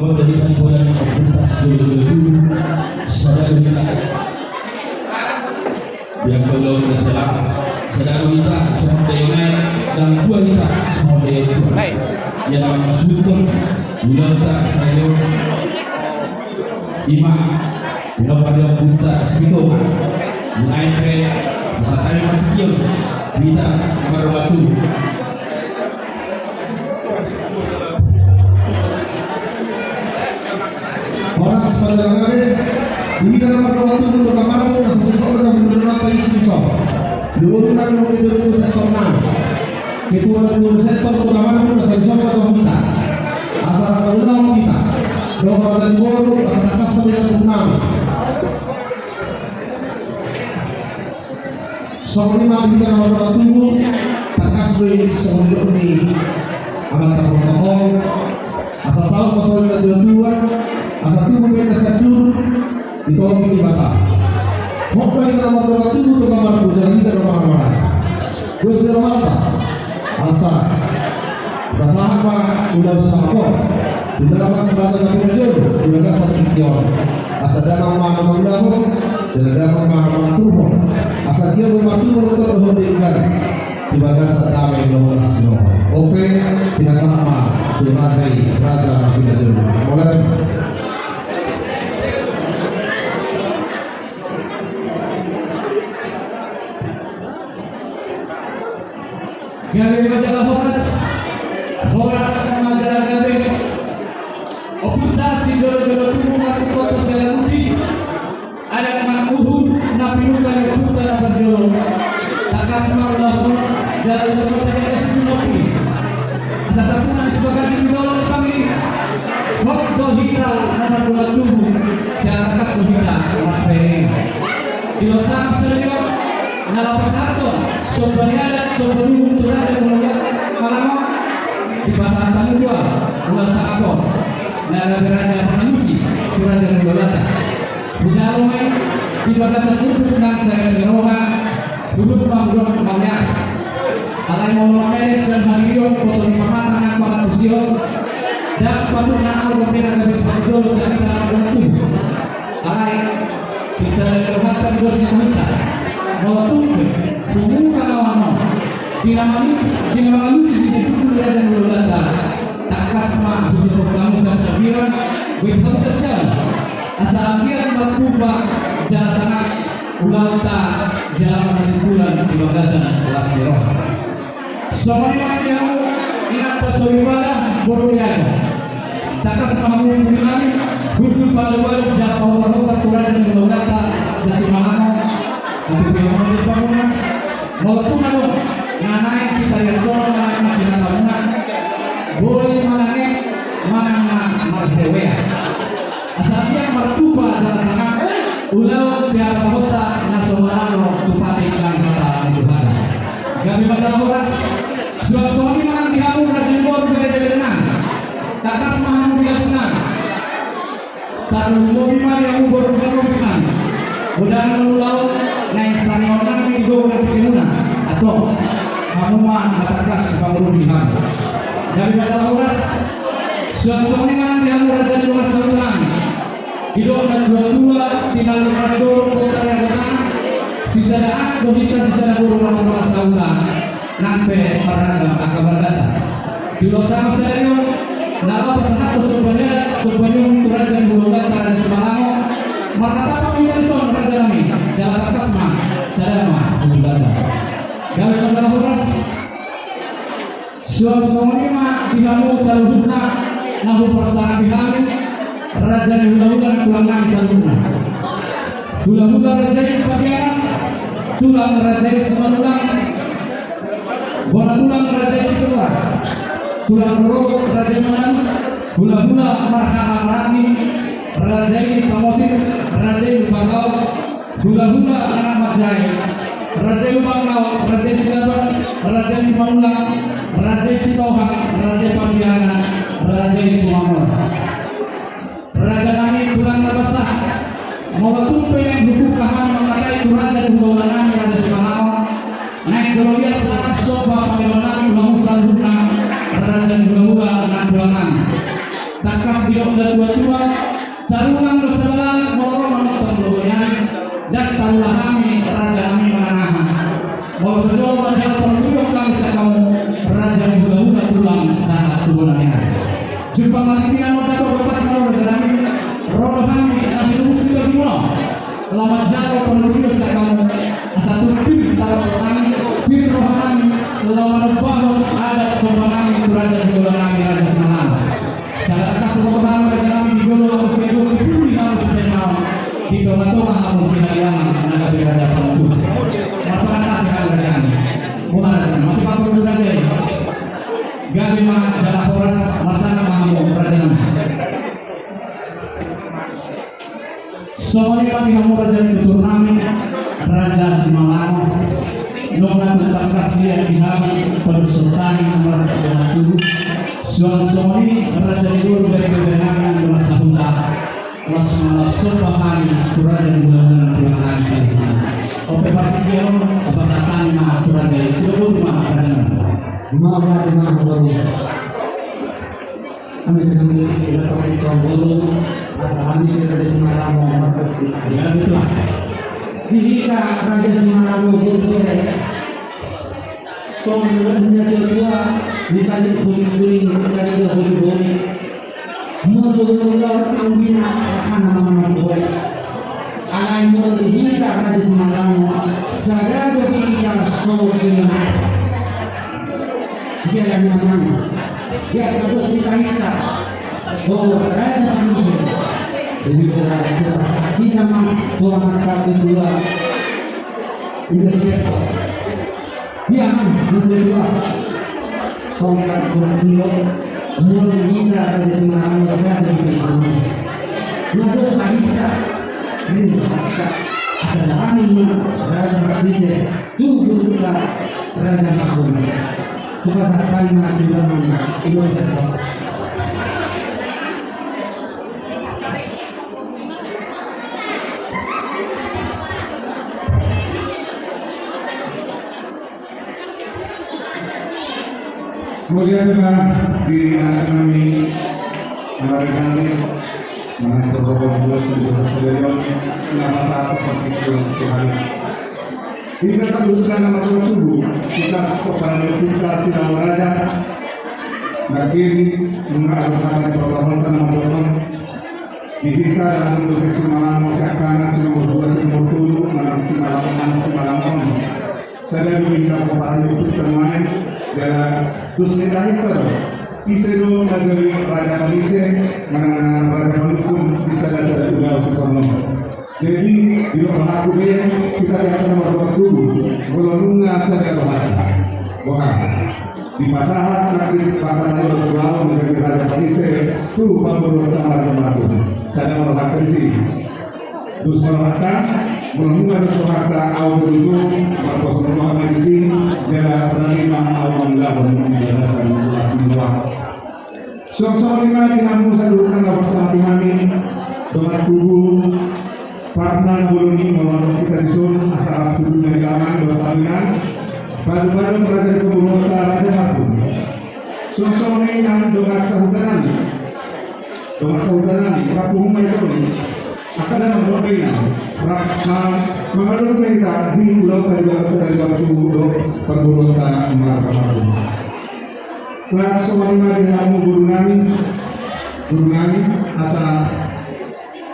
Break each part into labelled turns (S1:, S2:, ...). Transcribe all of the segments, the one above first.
S1: Ikaw dari panipulan ng pagpuntas dulu saudara kita yang kalau bersalah saudara kita semua dengan dan dua kita semua dengan yang sutung ulata saya imam ulah pada punta sepito mengaitkan masa tayo matikyo kita marwatu
S2: oras pada kami hindi ka naman marwatu untuk kamar mo nasa sektor na menurut tayo iso doon na mo dito sa sektor na ketua sektor untuk kamar mo nasa sektor na kita asal kaulang kita doon ka dan boro asal atas sa mga tunang so ini mah kita nomor 27 terkasih sebelum ini akan terprotokol asal sahur pasal 22 asal tubuh beda satu di kolom ini bata hokba kita nomor 27 untuk kamar jalan kita nomor mana gue sudah mata asal rasahan mah udah usaha kok tidak mah berada tapi aja udah gak sakit kion asal dalam mah menggabung dan dalam mah mengatur asal dia membantu untuk menghentikan di bagas ramai nomor nasional. Oke, tidak sama raja tidak dulu. Boleh.
S3: Gawe majalah Horas majalah Gawe. Oputasi dolo-dolo tubuh mati kota Selamudi. Ada makmuhun napinukan yang putar dan berjolo takas marulahun jalan berkota yang eskunopi asal terpunan sebagai bidolo dipanggil hok dohita nomor 27 siapa takas dohita mas peri di losam seliyo nalapas harto sombaniadat sombaniun turah dan mulia malamo di pasar tamu dua ulas sakapon naga beraja penganusi turah dan mulia Bicarumai di bagasan duduk nang saya diroha duduk mamdok mamnya alai mau merik dan harion kosong pamatan nang pakat usion dan patut nang au pena habis padol sa kita waktu alai bisa terhatan dos kita meletup bunga lawan dinamanis di situ dia dan ulata takas mah bisa kamu sabira witham sosial asal akhiran berkuba jalan sangat ulata jalan kesimpulan di bagasan kelas biroh semua yang ingat tasawifala beruniaga takas mahu kami gudul baru-baru jalan orang-orang kurang dan ulata jasi mahano tapi biar bangunan meletunan dong nanaik si tariasono nanaik masih bangunan boleh manangnya martewea asalnya mertuba jalan sangat ulau siapa kota nasional tupati iklan kata itu ada kami masalah horas suami manang dihamu rajin bor beda-beda takas mahamu bila benar taruh mobil mari yang bor berkomisan udah ulau naik sanionang minggu dan kemuna atau kamu mah takas bangun dihamu kami masalah horas suami manang dihamu rajin bor nasional hidup dan dua-dua tinggal mengador kota yang datang sisa daan dohita sisa daan burung nama sautan nampe paragam akabar data di losam serion nala pasahat sebanyak turajan bulan raja Sumalango markata pemilihan son raja nami jalan atas mah sadama bulan data gawe masalah horas suami mah dihamu saluhutna nahu persahan dihamu raja di hula-hula tulang nang saluna hula-hula raja di pabian tulang raja di semanulang bola tulang raja di sekeluar tulang rokok raja menang hula-hula marhaka marani raja di samosin raja di bangau hula-hula anak majai raja di bangau raja di sidaban raja di semanulang raja di sitohang raja di pabian raja di sumamulang raja kami tulang terbesar mau tumpe yang buku kahan mengatakan raja dan bawa nami raja Sumalango naik gelombia selatan soba pamelo nami ulang usal raja dan bawa nami takas bidok dan tua-tua, taruhan dosa balak moloro menonton logoyan, dan tarulah kami raja kami menangahan. Bahwa sejauh menjauh penunjuk kami sakamu raja hula-hula tulang saat turunannya. Jumpa mati tidak mau dapat lepas kalau raja kami rodo kami nabi lumus kita dimulai. Lama jauh penunjuk sakamu asal tumpir taruh kami pir roh kami lawan bangun adat sopan kami raja hula kami raja semalam. Saat akas roh kami raja kami dijolo harus hidup dipilih harus penau di tengah-tengah harus sinariangan naga raja penunjuk. Pertanyaan sekali kerajaan, bukan mati papua dulu aja. Gabi mah jalan poras, laksana mahamu kerajaan. Soalnya kami kamu kerajaan itu kami Raja Simalang, nona tentang dia di kami persultani nomor 27. Suami kerajaan itu dari kebenaran dan sahuta. Lasmalah sobahani kerajaan bulan bulan saja. Oke parti dia apa satan mah kerajaan sudah pun mah kerajaan.
S4: Mama dengan baru. Kami dengan kita pakai tombol asal kami dari Semarang mau masuk.
S3: Ya betul.
S4: Dihika Raja Semarang berbuat. Soalnya dia ditanya kuring-kuring, ditanya kuring-kuring. Menurut ambina akan nama boy. Alai mo dihika Raja Semarang sadar yang soalnya. Dia nyaman, dia terus ditahita. So raja manusia, jadi kita mah Tuhan kata kedua, dia mah kedua. Songkat kedua, mulai kita ada semangat saya lebih aman. Nado tahita, ini asal kami raja manusia, tubuh kita raja manusia. Kita akan melakukan itu saja.
S2: Kemudian juga di anak kami mengatur buat untuk stadion nama satu pertandingan Tuhan. Kita sebutkan nama tubuh kita kepada kita sidang raja makin mengadukan protokol nama Tuhan kita dalam bentuk simalan masyarakat nomor 2 nomor 7 simalan saya diminta kepada itu termain jalan terus ditahir Isedo dari Raja Malaysia mengenai Raja Maluku bisa ada juga sesuatu. Jadi di rumah aku kita akan nomor 20 belum saya bukan di pasaran nanti bahkan ayo jual menjadi Raja Malaysia tuh pamur tamar aku saya mengatakan di sini dus mengatakan belum harus mengatakan awal dulu marcos rumah medisi jalan penerima awal melakukan penjelasan semua suasana lima dihamu sadurkan bersama kami dengan tubuh Parna Buruni menolong kita disun asal sudu dari kaman berpaminan padu-padu kerajaan keburuan Raja Batu suasana yang dengan sahutanani Prabu Maitoni akan ada memberinya raksa mengadu perintah di pulau dari waktu perburuan Raja Batu kelas semua dihamu guru nami asal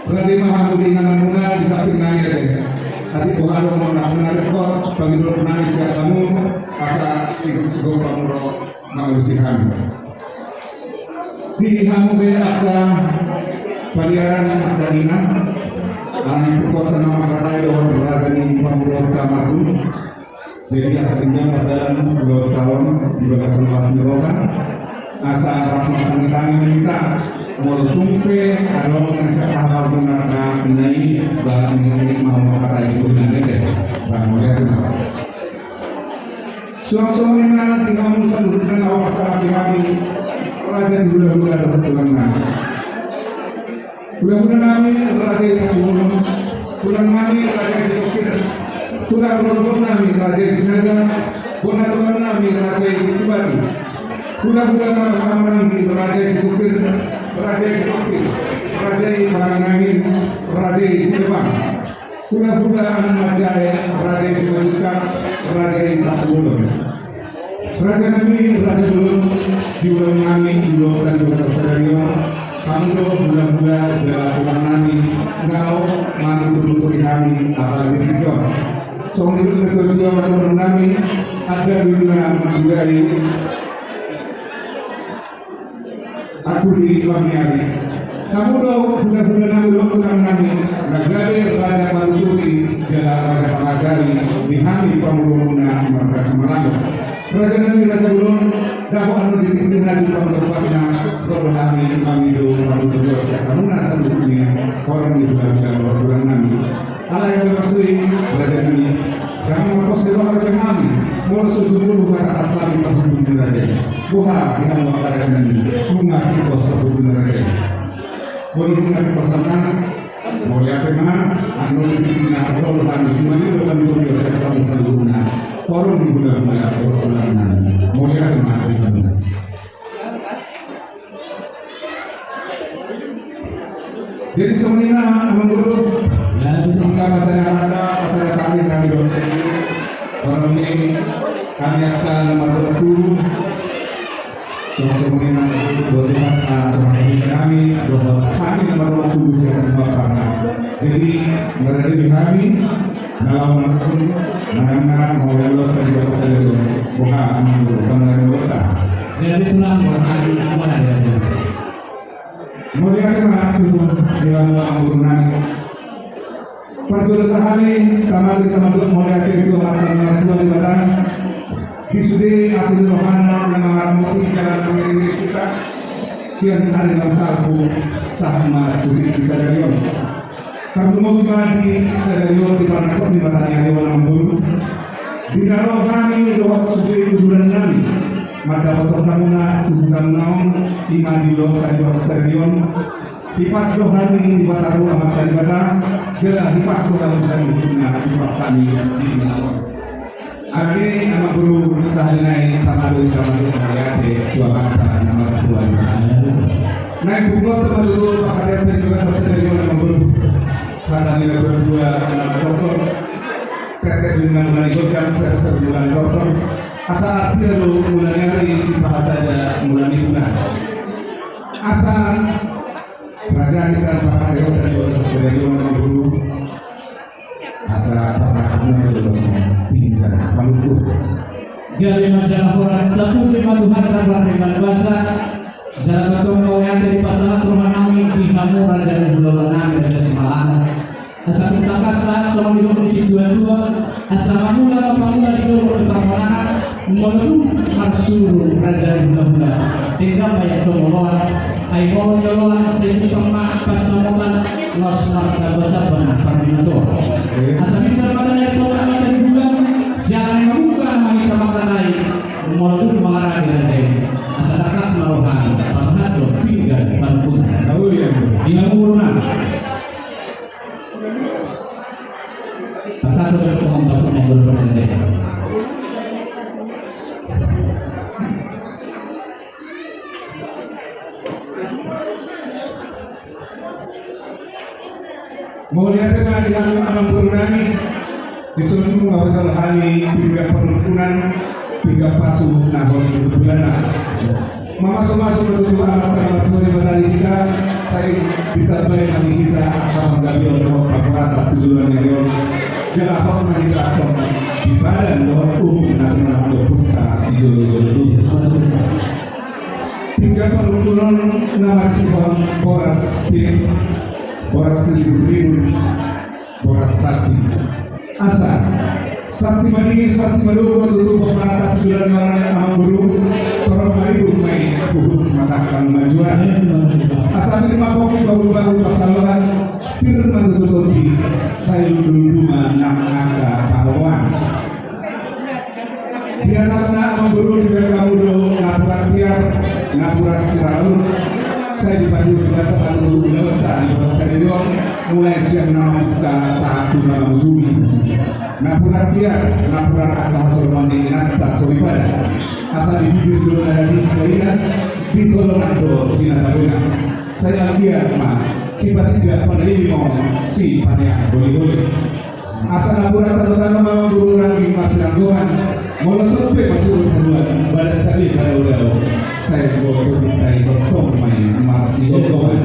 S2: Berarti mahamudi nganamuna bisa pinang ya. Tadi Tuhan mau nasional rekor bagi dua penangis ya kamu asa sigong pamuro mengurusikan. Di kamu ada paliaran Madinah, anak kota nama Karai doa berada di pamuro Kamarun. Jadi asalnya pada 2 tahun di bagasan luas Niroka. Asa rahmat tangan kita mau tumpe adong yang saya hafal mengenai mengenai bahan mengenai mau kata itu nanti deh bahan mulai kenapa suasana tinggal menurutkan awal saat kami raja bulan-bulan kami raja bulan kami raja Sikokir tulang bulan kami raja Sinaga bulan kami raja Tibati bulan kami raja Sikokir
S5: Raja Kopi, Raja Malangangin, Raja Silbang, Kuda-kuda anak Majaya, Raja Simajuka, Raja Takbulun. Raja Nabi, Raja Bulun, diulang-ulangi, diulang dan diulang Kamu bulan-bulan jalan nami, ngau mantu tutup kami apa dirikan. Soal itu bertujuan menurut kami ada dunia menggudai aku di kami hari. Kamu doa bulan-bulan kami doa kurang kami. Negara raja Panturi jalan raja Pangagari di kami pamuruna mereka semalam. Raja Nabi Raja Bulun dapat anu dipimpin di pamurupasna kalau kami do kami terus kamu nasa dunia orang di bulan kami. Allah yang bermaksud Raja Nabi kamu pos di bawah kami mau sujud kata asal pahudun raja buha yang wakar Nabi bunga pos pahudun raja boleh kami pasangan mau lihat mana anu dipimpin kalau kami kami do kami terus kamu seluruhnya orang di bulan kami mau lihat mana jadi semuanya amang guru kita masalah kami dosen orang ini kami akan nomor 20 semuanya berdoa termasuk kami doa kami nomor 20 yang bapak jadi berada di kami dalam mengenal mau lalu terjadi sesuatu bukan pengelola
S3: Dari tulang berkali mana dia?
S5: Mulia kemana itu dengan ambunan perjuangan sehari kamar teman-teman mulia itu akan Tuhan dibatang di sudi asli rohana yang mengarmati jalan kemiri kita siang hari dalam salku sama tulis di sadarion kamu mau pribadi sadarion di mana kau di batang yang orang memburu di dalam kami doa sudi kuduran kami maka potong kamuna tubuh kamu lima di lo tadi bahasa sadarion di pas rohani di bataru amat tadi batang jelas di pas rohani saya punya di kami di mana Ari nama guru sehari naik tamadu hariate dua kata nama dua naik buku teman dulu pakaian dan juga sesuai nama guru karena nilai berdua nama dokter kakek dengan mulai godang serser mulai dokter asa arti lalu mulai hari si bahasa ada mulai bulan asa raja kita pakaian dan juga sesuai nama guru asa pasangan juga semua tinggal Maluku.
S3: Dari majalah Horas 1 Tuhan kabar dengan bahasa jalan ketemu yang dari pasangan rumah kami di kamu raja dan bulan kami raja semalam. Asa kita kasar soal hidup di situ dua asa mamula mamula di luar pertamanan melalui marsur raja dan bulan tinggal banyak pemuluhan ayo nyolohan saya pernah pasangan los martabat benar Ferdinando asa bisa pada dari kota dari bulan siang membuka mahita makanai melalui mengarah di raja asa takas merohan pasangan do pinggan panpun dia urunan atas sudah pengembangan yang berbeda.
S5: Mulia teman di dalam alam berunani disuruh mengawal hari hingga penuntunan hingga pasu nahon bulan masuk betul alat terbatas di batali kita saya ditabai lagi kita akan menggabion roh perasa tujuan yang jalan hok kita akan di badan roh nanti ada putra si jodoh hingga penuntunan nama sifon boras tim boras ribu boras sakti asa sakti mani sakti malu menutup pemerintah tujuan orang yang amal guru torong maribu main buhut matakan majuan asa lima kopi bahu-bahu pasaluran tirun menutup di sayur dulu enam angka pahlawan di atasnya amal guru di Bekamudo Napurat Tiar Napurat Siralun saya dipandu juga teman guru Lewata di bawah Saderion mulai siang buka 1 malam Juni Napurat Tiar Napurat Atas Solomoni Nanta Solipada asal di bibir dona dan di daerah di Colorado di Natabona saya dia mah si pasti tidak pada ini mau si panjang boleh asal laporan tanda-tanda memang guru lagi masih langgungan mau tutup masuk duluan badan tadi pada udah saya mau minta ikut main masih oke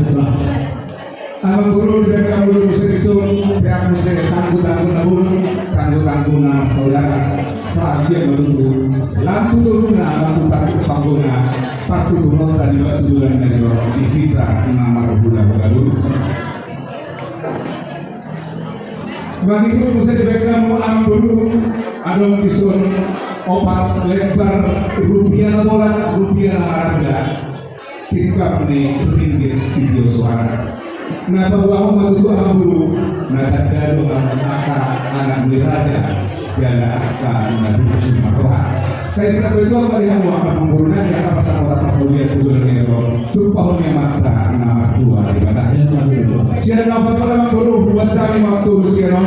S5: Amang guru dan kamu dulu bisa disuruh pihak musik tangguh-tangguh nabur tangguh-tangguh na saudara saat dia menunggu lampu turuna lampu tangguna partu turun dan juga tujuan dari di kita nama bulan baru bagi itu bisa diberikan mau amang guru ada disuruh opat lebar rupiah bola rupiah harga sikap nih ringgit video suara Napa buah matu amang guru nada gaduh anak raja jana akan cuma Tuhan saya tidak beritahu pada kamu amang guru nanti apa pasal dia tujuan nero tu pohon yang mata nama tua di mata siapa nama amang guru buat kami mau turun siapa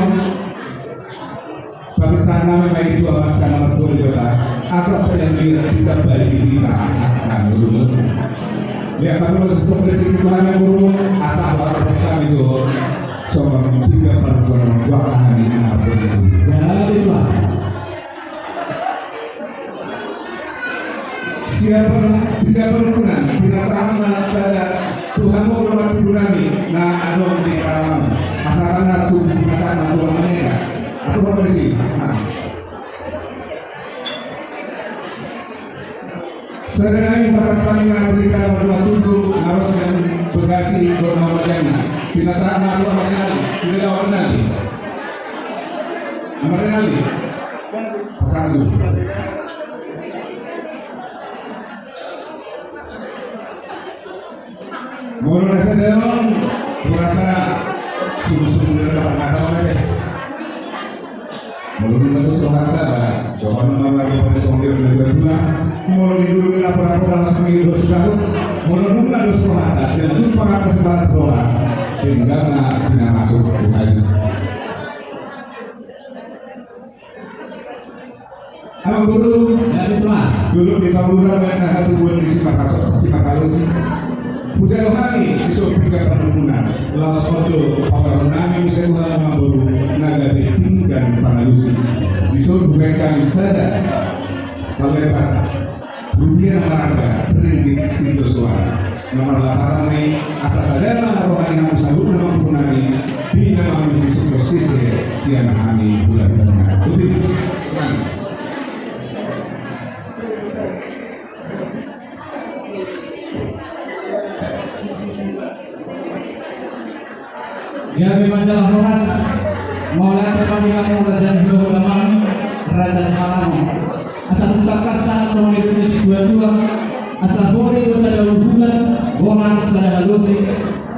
S5: bagi tanam yang itu amat nama tua di mata asal saya kira tidak balik kita akan dulu lihat kami masih stok dari Tuhan yang guru asal kami itu soal tiga perempuan dua hari apa itu siapa tidak perempuan tidak sama saya Tuhan mau nomor kami nah adon di kalam asalkan aku tidak sama Tuhan mana atau apa sih Serenai pasal kami berikan berdua tunggu harus yang berkasih bernomor jana. Binasaan aku amat kenali, tidak awak kenali. Amat kenali. Pasal itu. Mau rasa dalam, merasa sungguh-sungguh dalam kata mana? Mulai terus berkata, jangan mengalami pada songdir dan kedua. Mulai dulu kenapa langsung hidup sudah. Mulai dulu dos berkata, jangan jumpa kata sebelas doa. Hingga tidak masuk ke haji. Abang guru, dulu di Pamuran dan satu bulan di Simakalusi. Puja rohani besok tiga penurunan Las Odo awal nami bisa Tuhan Mamburu naga tinggal Pangalusi disuruh bukan kami sadar salebar dunia marga ringgit sido suara nomor 8 Mei asal sadar rohani kamu sahur nama punani di nama musisi posisi siang kami bulan tengah putih
S3: Gawe majalah Horas Maulana Terpandingan Raja Hidup Ulaman Raja Semalam asal tutakas sangat sama Indonesia dua-dua asal bori dosa daun bulan bongan sada halusi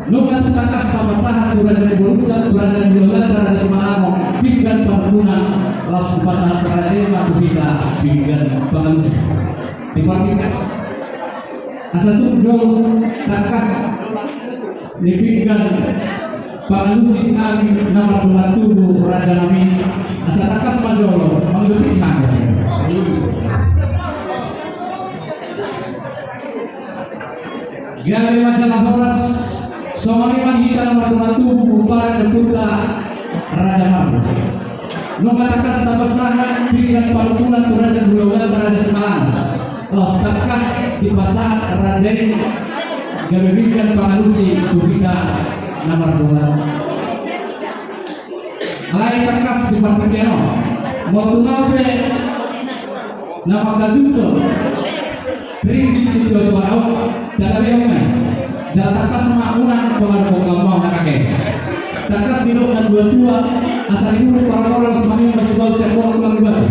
S3: nuka tutakas sama sahat Raja Hidup Raja Hidup Raja Semalam pinggan pengguna langsung pasal kerajaan Matuhika pinggan pengalusi dipartikan asal tunjol takas dipinggan Pangalusi kami nama pembantu Raja Nami asal takas Majolo menggetikkan Gale majalah Horas Somaliman kita nama pembantu Buparan Deputa Raja Maru Nunga takas tapasahan pilihan palupunan Raja Bulan Raja Semalam Los takas di pasar Raja Gale pilihan Pangalusi kita nomor 2 lain takas di Partikeno mau tungape nama Gajuto ring di situ suara dalam yang jalan takas makunan pengaruh gampang nak kakek takas hidup dan dua asal itu orang-orang semuanya masih bawa sekolah pulang batu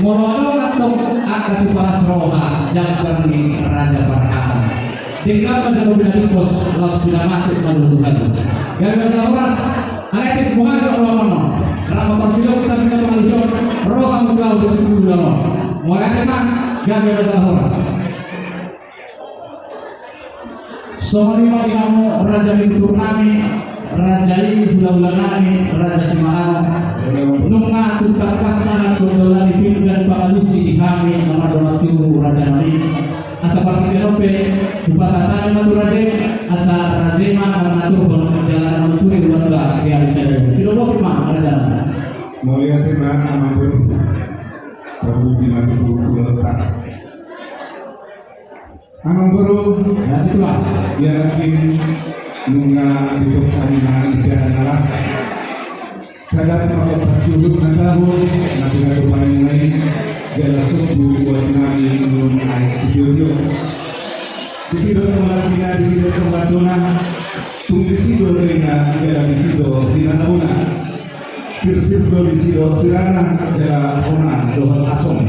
S3: mau ada atau akas paras roha jangan di Raja Parhatan Dika menjadi bidang pos las bila masuk menentukan. Gak baca Horas, alatik muhajir Allah mana. Rama persilok kita bina pengalusion, roh kamu kau bersekutu dalam. Mulai tenang, gak baca Horas. Soalnya kamu Raja Purnami, Raja Bulan-bulanani, Raja Simalang. Nunga tutar kasana kudolani pinggan pengalusi kami nomor 2 Raja Nari. asa parti kenope upasatan matur raje asa raje man mengatur jalan menuturi warga realisasi silobot mah raja
S5: Mulia tema amambur Prabu Bima itu letak amambur
S3: ya itu mah
S5: dia yakin nunga hidup kalimangan dan nalas sadar kalau perjuhut natahu nanti nggak paling lain jalan suku wasinami nun air sidojo di sido tempat bina di sido tempat dona tung di sido rena jalan di sido dina nauna sir do di sido sirana jalan ona dohal asong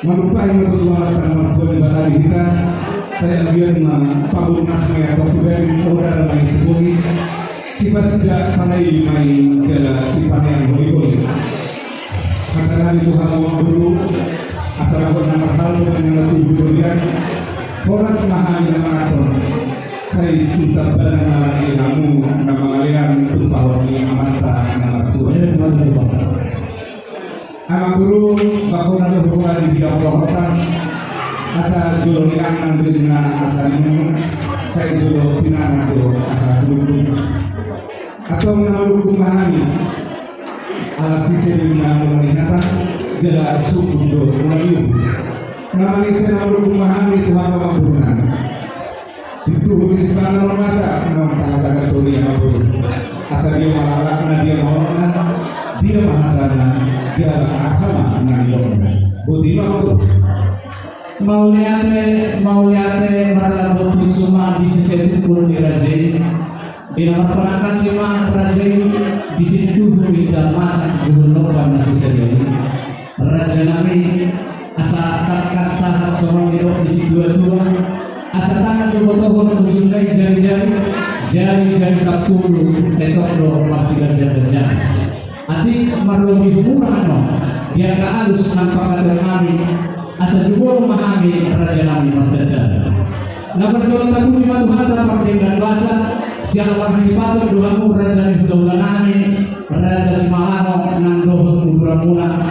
S5: merupai ketuaan tanah di batali kita saya biar pabun nasmaya waktu dari saudara main kebumi sifat tidak pandai main jalan sifat yang holi-holi katakan itu hal guru asal aku nama hal dengan tubuh durian horas maha yang maraton saya kita benar ilmu nama kalian untuk bahwa ini amanah nama Tuhan anak guru bakun ada hubungan di bidang kehormatan asal jual ikan dengan asal ini saya jual pinang itu asal seluruh atau menaruh kumahani ala sisi dengan meningkatan jalan suku do melayu namanya saya naruh kumahani Tuhan memampunan situ di sepanjang masa non asal ketuli yang mampu asal dia mahalakna dia mahorna dia mahadana jalan agama nanilona budi mampu
S3: Mauliate marala botu suma di sisi sepuluh di Rajai di nomor perangkas lima Rajai di situ hingga masa gubernur pada sosial Raja Nami asa karkas sahat sorong di situ dua asa tangan dua tahun berjumlah jari-jari sepuluh setok do masih gajah-gajah ati marlomi hubungan no dia ke alus nampak ada kami asa jubur memahami Raja Nami Masada nomor dua tabu di Maduhata Pardenggan Basa siang warna pasar doamu Raja Nihudaulah Nami Raja Simalano nang dohot kuburamuna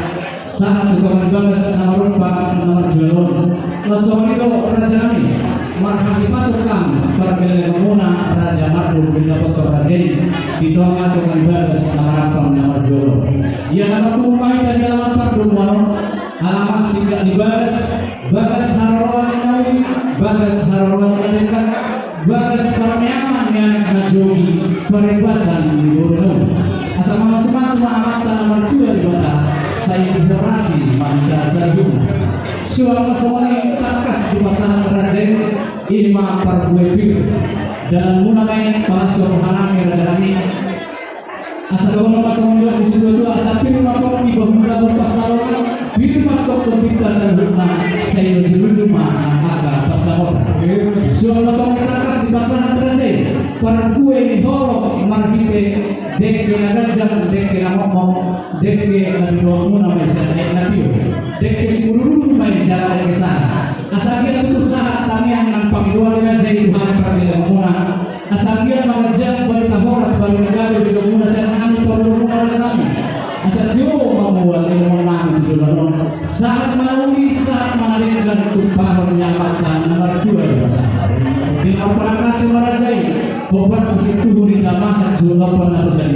S3: saat tukang bagas nomor rumpa nomor jualon lasohonido Raja Nami marhami pasukan Pardenggan Mamuna Raja Mardul Bina Potong Rajai dituang tukang bagas nomor jualon yang nama kumai dan alamat Pardul Mono alamat singgah di Bagas Harawan Nawi Bagas Harawan Adekat Bagas Parmeaman yang ngajogi peribasan di Borneo asal masuk-masuk amatan nomor 2 di kota saya operasi Mandra Sarjuna suara suara takas di pasangan Raden Ilma Parbuebir dan munamai Palasio Hanami Radani asal kalau pasang di situ asal pilih makok di bawah pasaran pilih makok berbita Sarjuna saya di rumah agak pasaran suara suara takas di pasangan Raden para gue di bawah markite dek nagajang dek namok dek nabiwang munamai saya natio dek seluruh main jalan ke sana asal dia tutup saat tanian nampak dua dengan jadi Tuhan peradilan muna asal dia mengajak wanita horas bagi negara di muna saya kami perlu muna kami asal dia membuat ilmu nami jualan saat melalui saat mengalirkan tumpah menyelamatkan nomor 2 di perangkas merajai Bobat situ hingga masa jualan pada sosial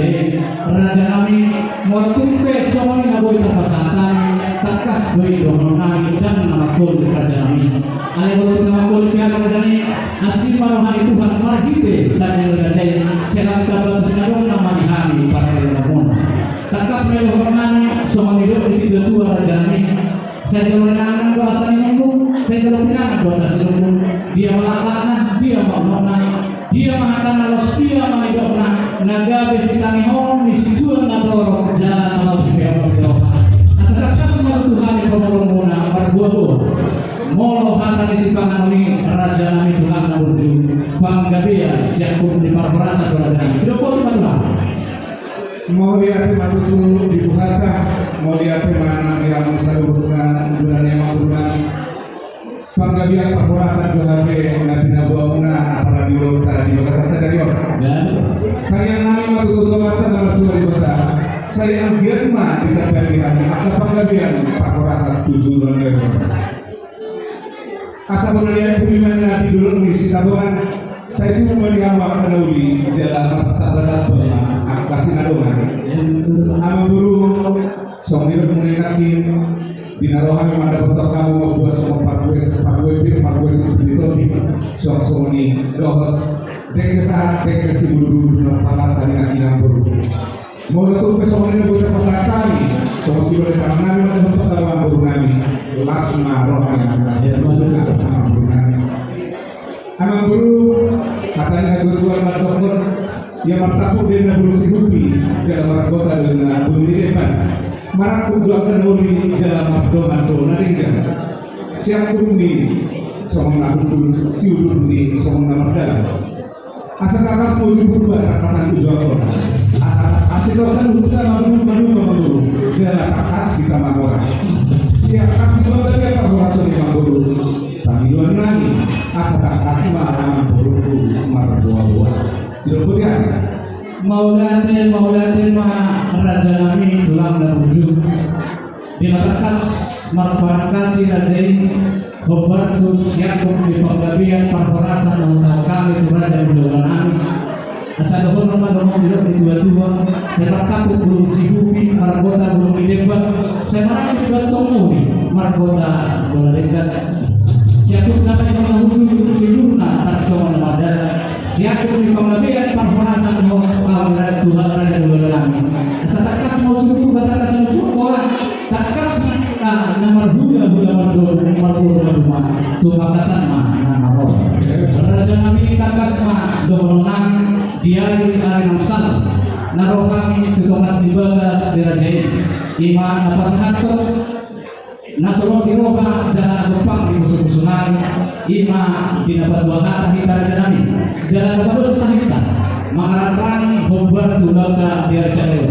S3: Raja Nami mau tumpe semua naboy terpasatan takas boy dong nami dan nama kol Raja Nami ale waktu nama kol pihak Raja Nami asim marohani Tuhan marhite dan yang Raja selang tabat sinarong nama dihami pada namun takas melohon nami semua hidup di situ dua Raja Nami saya jalan nangan kuasa nyambung saya jalan pinangan kuasa nyambung dia melakana dia makna dia mahatana los dia mahidopna naga besitani hon di situ natoro jalan kalau supaya berdoa asal semua Tuhan yang pemolonguna berbuah molo hata di simpangan ini Raja Nami Tuhan berju panggabia siapun di parperasa Raja Nami sudah boleh Tuhan
S5: mau lihat matutu di Tuhata mau lihat mana yang saluran bulan yang bulan panggabian perhorasan dua hari nabi nabuamuna apalagi utara di Bagas Sadarion kalian nami matutu tomata nomor 2 di kota saya ambil mah di terbagian atau panggabian perhorasan 7 bulan asa berlian kuliman na tidur di sitabungan saya itu melihat waktu di jalan pertabaran akasi nadongan ama buru somir mengingatin binarohan yang ada untuk kamu membuat semua pargue itu di suasana ini dohot dan kesahat dan kesi bulu-bulu dalam pasar tadi nanti buru mau tuh pesona ini buat pasar tadi semua sih boleh tanam nami ada untuk kamu buru nami lasma roh yang Amang guru katanya kebetulan dokter yang bertaku dengan bulu sihupi jalan margota dengan bulu di depan maraku dua kenuli jalan margomando nadingkan siang kundi song nakundul siudur di song namardal asal kakas menuju berubah kakasan tujuan asal dosan huta madu jalan kakas kita mangora siang kas dua dari perhorasan di mangguru panggilan nani asa tak kasih marah beruku marah buah siluput ya
S3: Maulatin ma raja nami tulang dan wujud di matakas marbarkasi rajai Robertus Yakub di penggabian perhorasan untuk kami itu raja bulan nami asal dohon Ramadan silap di tua-tua saya takut belum sihupi margota belum didebat saya marah di bantongmu margota belum dekat Siapun dapat menghubungi seluruhnya taksona madara. Siapun di penggabian perhorasan mengawal Tuhan Raja Dululami. Satakas mau cukup batakas mau cukup takas nomor hula rumah tubakasan mah nama roh. Raja kami takas mah Dululami diari arinam sal. Naroh kami tugas dibagas dirajai. Iman apa satu Nasoro diroba jalan gempang di musuh-musuhan ima dinapat dua kata kita jalan jalan terus tahita mengarang bombar tulaka biar saya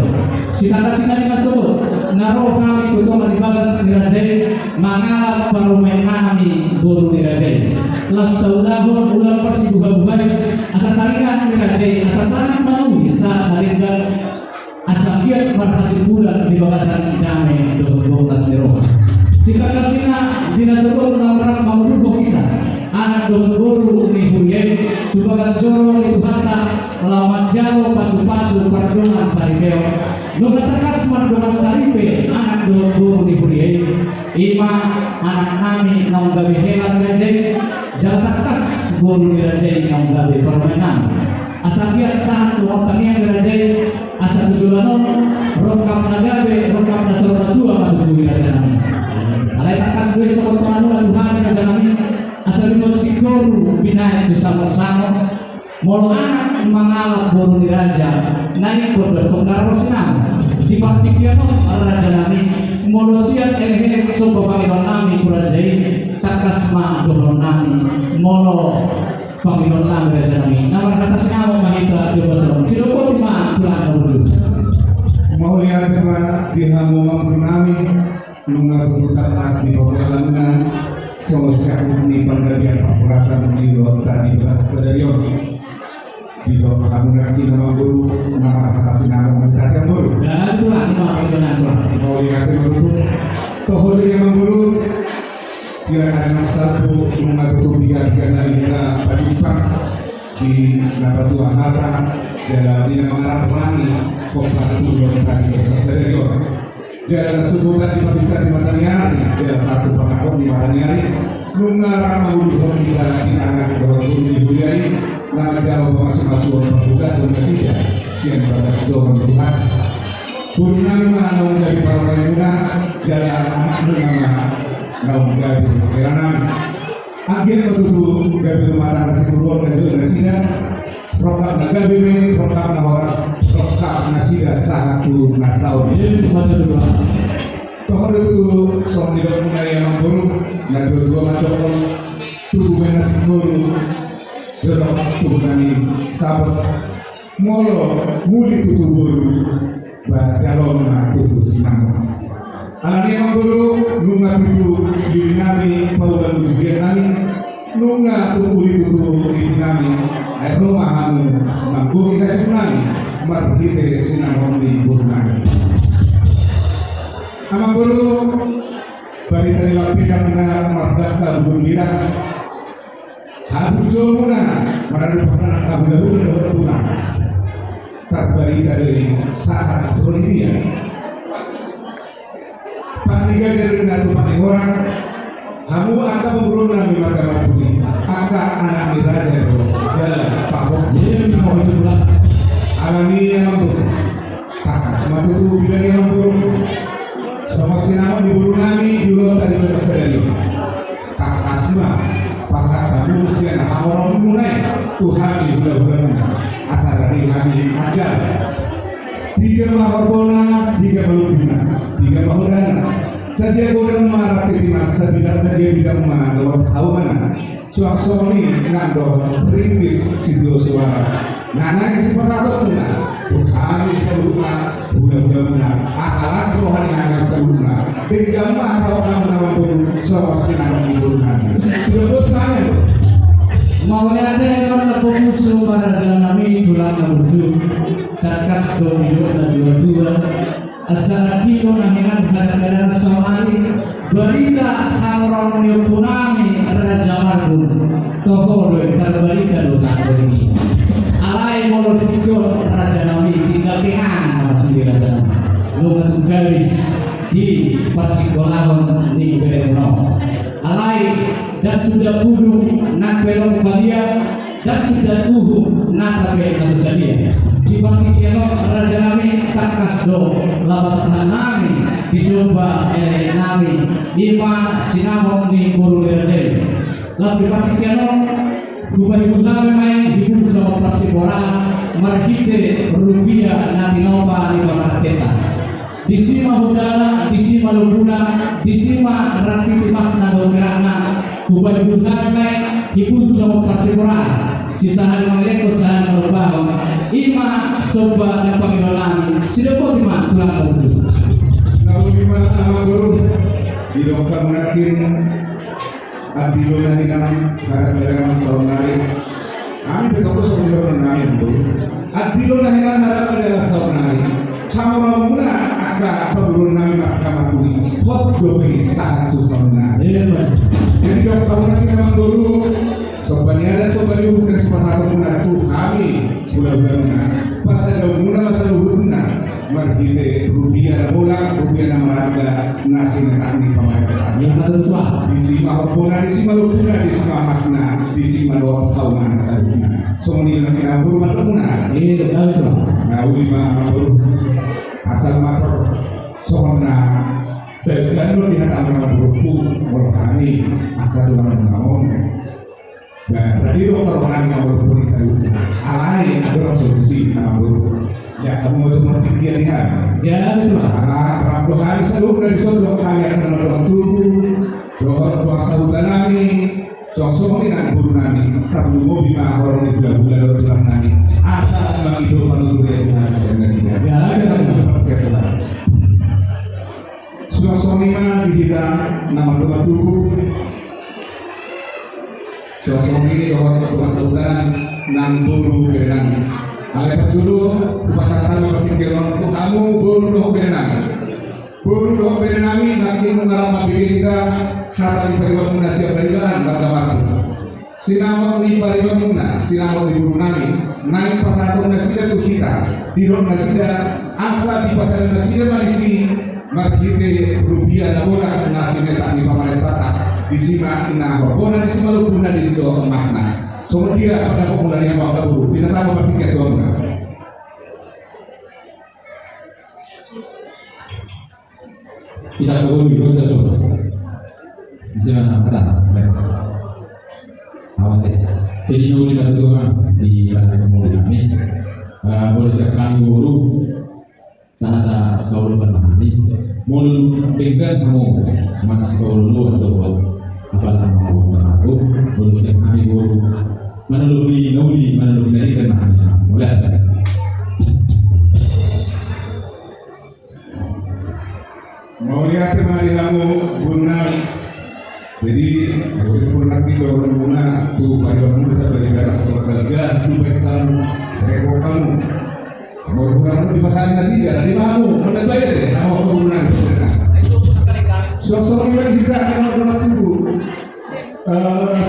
S3: sita kasih masuk naroh kami tutup di bagas dirajai mangalap parumen kami guru dirajai lasaulahu ulang persi buka-buka asasalingan dirajai asasalingan menuhi saat hadirkan asakiat berhasil bulan di bagasan damai 12 diroba Sikakasina dinasabot ng orang mamulubo kita anak guru ni Huyay tubagas joro ni Tubata lawan jalo pasu-pasu pardongan saripeo nugatakas pardongan saripe anak guru ni Huyay ima anak nami ng gabi helan rajay jalatakas guru ni rajay ng gabi permainan asakiat saat tuwagtanian ni rajay asa tujulanon rongkap na gabi rongkap na saluratua matutuwi rajay namin alay takas gue sa pagpapano na Tuhan na namin asal mo siguro binayad ko sama-sama molo anak mangalap boro ni Raja naik berbentuk daros sinam di partikyan mo Raja namin molo siya elek so Panginoon namin kurajay takas ma doon namin molo Panginoon namin Raja namin na kata sinama mahita di basalong sino po di tulang mo
S5: mau lihat tema dihamu mampu namin lunga berputar mas di bawah lamunan sosial ini penggabian perasaan di bawah tadi bahasa sedarion di bawah kamu nanti nama guru nama kasih nama berarti yang guru
S3: dan itulah
S5: mau lihat guru toh dari yang guru silakan satu lunga tutup tiga kali kita pacipang di dapat dua harap jalan di mengarah pelangi kompak turun tadi bahasa sedarion jalan subuhan di perbicaraan di Mataniari jalan satu pengakon di Mataniari nungarang mahuluh kita di anak doang guru di Huyai nama jalan pemasuk-masuk petugas universitas siang bagas doang Tuhan Purnami naung dari para pengguna jalan anak bernama naung dari keranan akhir betutu gabi rumah tangga si turun dan juga nasida rokap nagabi me rokap nahoras rokap nasida satu nasaun toh itu soal tidak mulai yang buruk dan dua macam tubuh nasi guru jodoh tubuh nani sahabat molo muli tubuh guru bajalon na tubuh sinang alani yang guru nunga itu diri nami paudalu juga nami nunga tubuh itu diri nami air rumah anu manggu kita sunani marhite sinang di guru nami Amang guru bari tadi lapidang na mardaka bulira habujo muna maradupakan kabudaru dan tuna terbari dari saat India pandiga dari natu orang kamu akan membunuh Nabi Muhammad akan anak diraja jalan pahok alami yang membunuh tak semua itu bilang yang membunuh sama sinama diburu Nabi dulu tadi bahasa sedari tak kasma pas kamu usia orang mulai Tuhan di bulan-bulan asal dari kami ajar 3 mahal bola 3 balubina 3 mahal dana saja goreng marah ketimas sabida saja bidang mana lewat tahu mana suasoni nando ringgit sido suara nana isi pasal tuna kami sebutna bulan-bulan asal rohani yang sebutna tinggal atau kamu namun suasana sinar hiburan sudah bertanya
S3: Maunya ada yang orang fokus pada jalan kami tulang menuju terkas domino dan dua asal kilo nahinan kadang-kadang sehari berita hamron yukunami raja marbun toko terberita dosa ini alai molo tigo raja nami tinggal kean masuk di raja nami lu garis di Pasikolahon di Bereno alai dan sudah kudu nak belok balia dan sudah kudu nak tabe kasus dia di bangki keno raja nami takas do labas nami disumpah nami ima sinamong di guru raja las di bangki keno kubai nami mai hibur sama Pasipora marhite rupiah nanti nomba di Barateta disima hudana disima lubuna disima rati timas nado merana kubai nami hibur sama Pasipora sisahan maleko sahan merubah ima soba dan panginolan sudah kau terima tulang baju
S5: namun lima sama guru hidupkan menakin adiluna hinam kadang-kadang saunari kami betul saudara nami itu adiluna hinam kadang-kadang saunari kamu mula aka peburu nami mahkamah kuni hot dobe satu saunari jadi dok kamu nanti memang dulu sobatnya ada sobat yuh dan sepasang muna tuh kami bulan-bulan pas ada muna masa luhurna margite rupiah bola rupiah nama harga nasi nekak di pemain
S3: yang betul tua
S5: disima hopuna disima lupuna disima masna disima doa kawan saruna somoni lagi nabur malupuna
S3: iya betul
S5: nah ulima nabur asal motor somona dan lo lihat amal burukku rohani akan orang naon dan tadi dokter orang yang berpun saruna alai ada solusi nabur ya kamu mau cuma pikir lihat
S3: ya betul
S5: karena Tuhan seluruh dari seluruh kami akan berdoa tubuh doa saudara nami sosok ini nak guru nami perlu mau bima orang di bulan-bulan dalam nami asal bagi doa penutur yang Tuhan bisa ngasihnya
S3: ya
S5: Tuhan sosok ini mah di kita nama doa tubuh sosok ini doa saudara nang guru berenang alai perjuru pasar kami berpikir untuk kamu buru doh berenang nanti mengalami diri kita saat di pariwa muna siap berikan bagaimana sinama di pariwa muna sinama di buru nami naik pasar nasida tuh kita di dalam nasida asal di pasar nasida marisi markite rupiah nabola nasida tak di pamarentata di sima ina bona di sima lupuna di sido emasna soalnya dia pada populer yang bawa kabur tidak sama berpikir tuan
S1: kita kabur di kita semua bisa mana kata awal jadi nuri batu orang di dalam kami boleh sekali guru sangat selalu bermahami mulut dengan kamu masih kalau atau apa nama aku boleh sekali guru menelui nuli menelui dari dan mahanya boleh ada
S5: mau lihat kembali kamu gunai jadi kalau pun lagi dorong guna tuh pada kamu sebagai garas keluarga tuh baik kamu rekor kamu mau kamu di pasar nasi jadi kamu udah bayar deh nama gunai suasana kita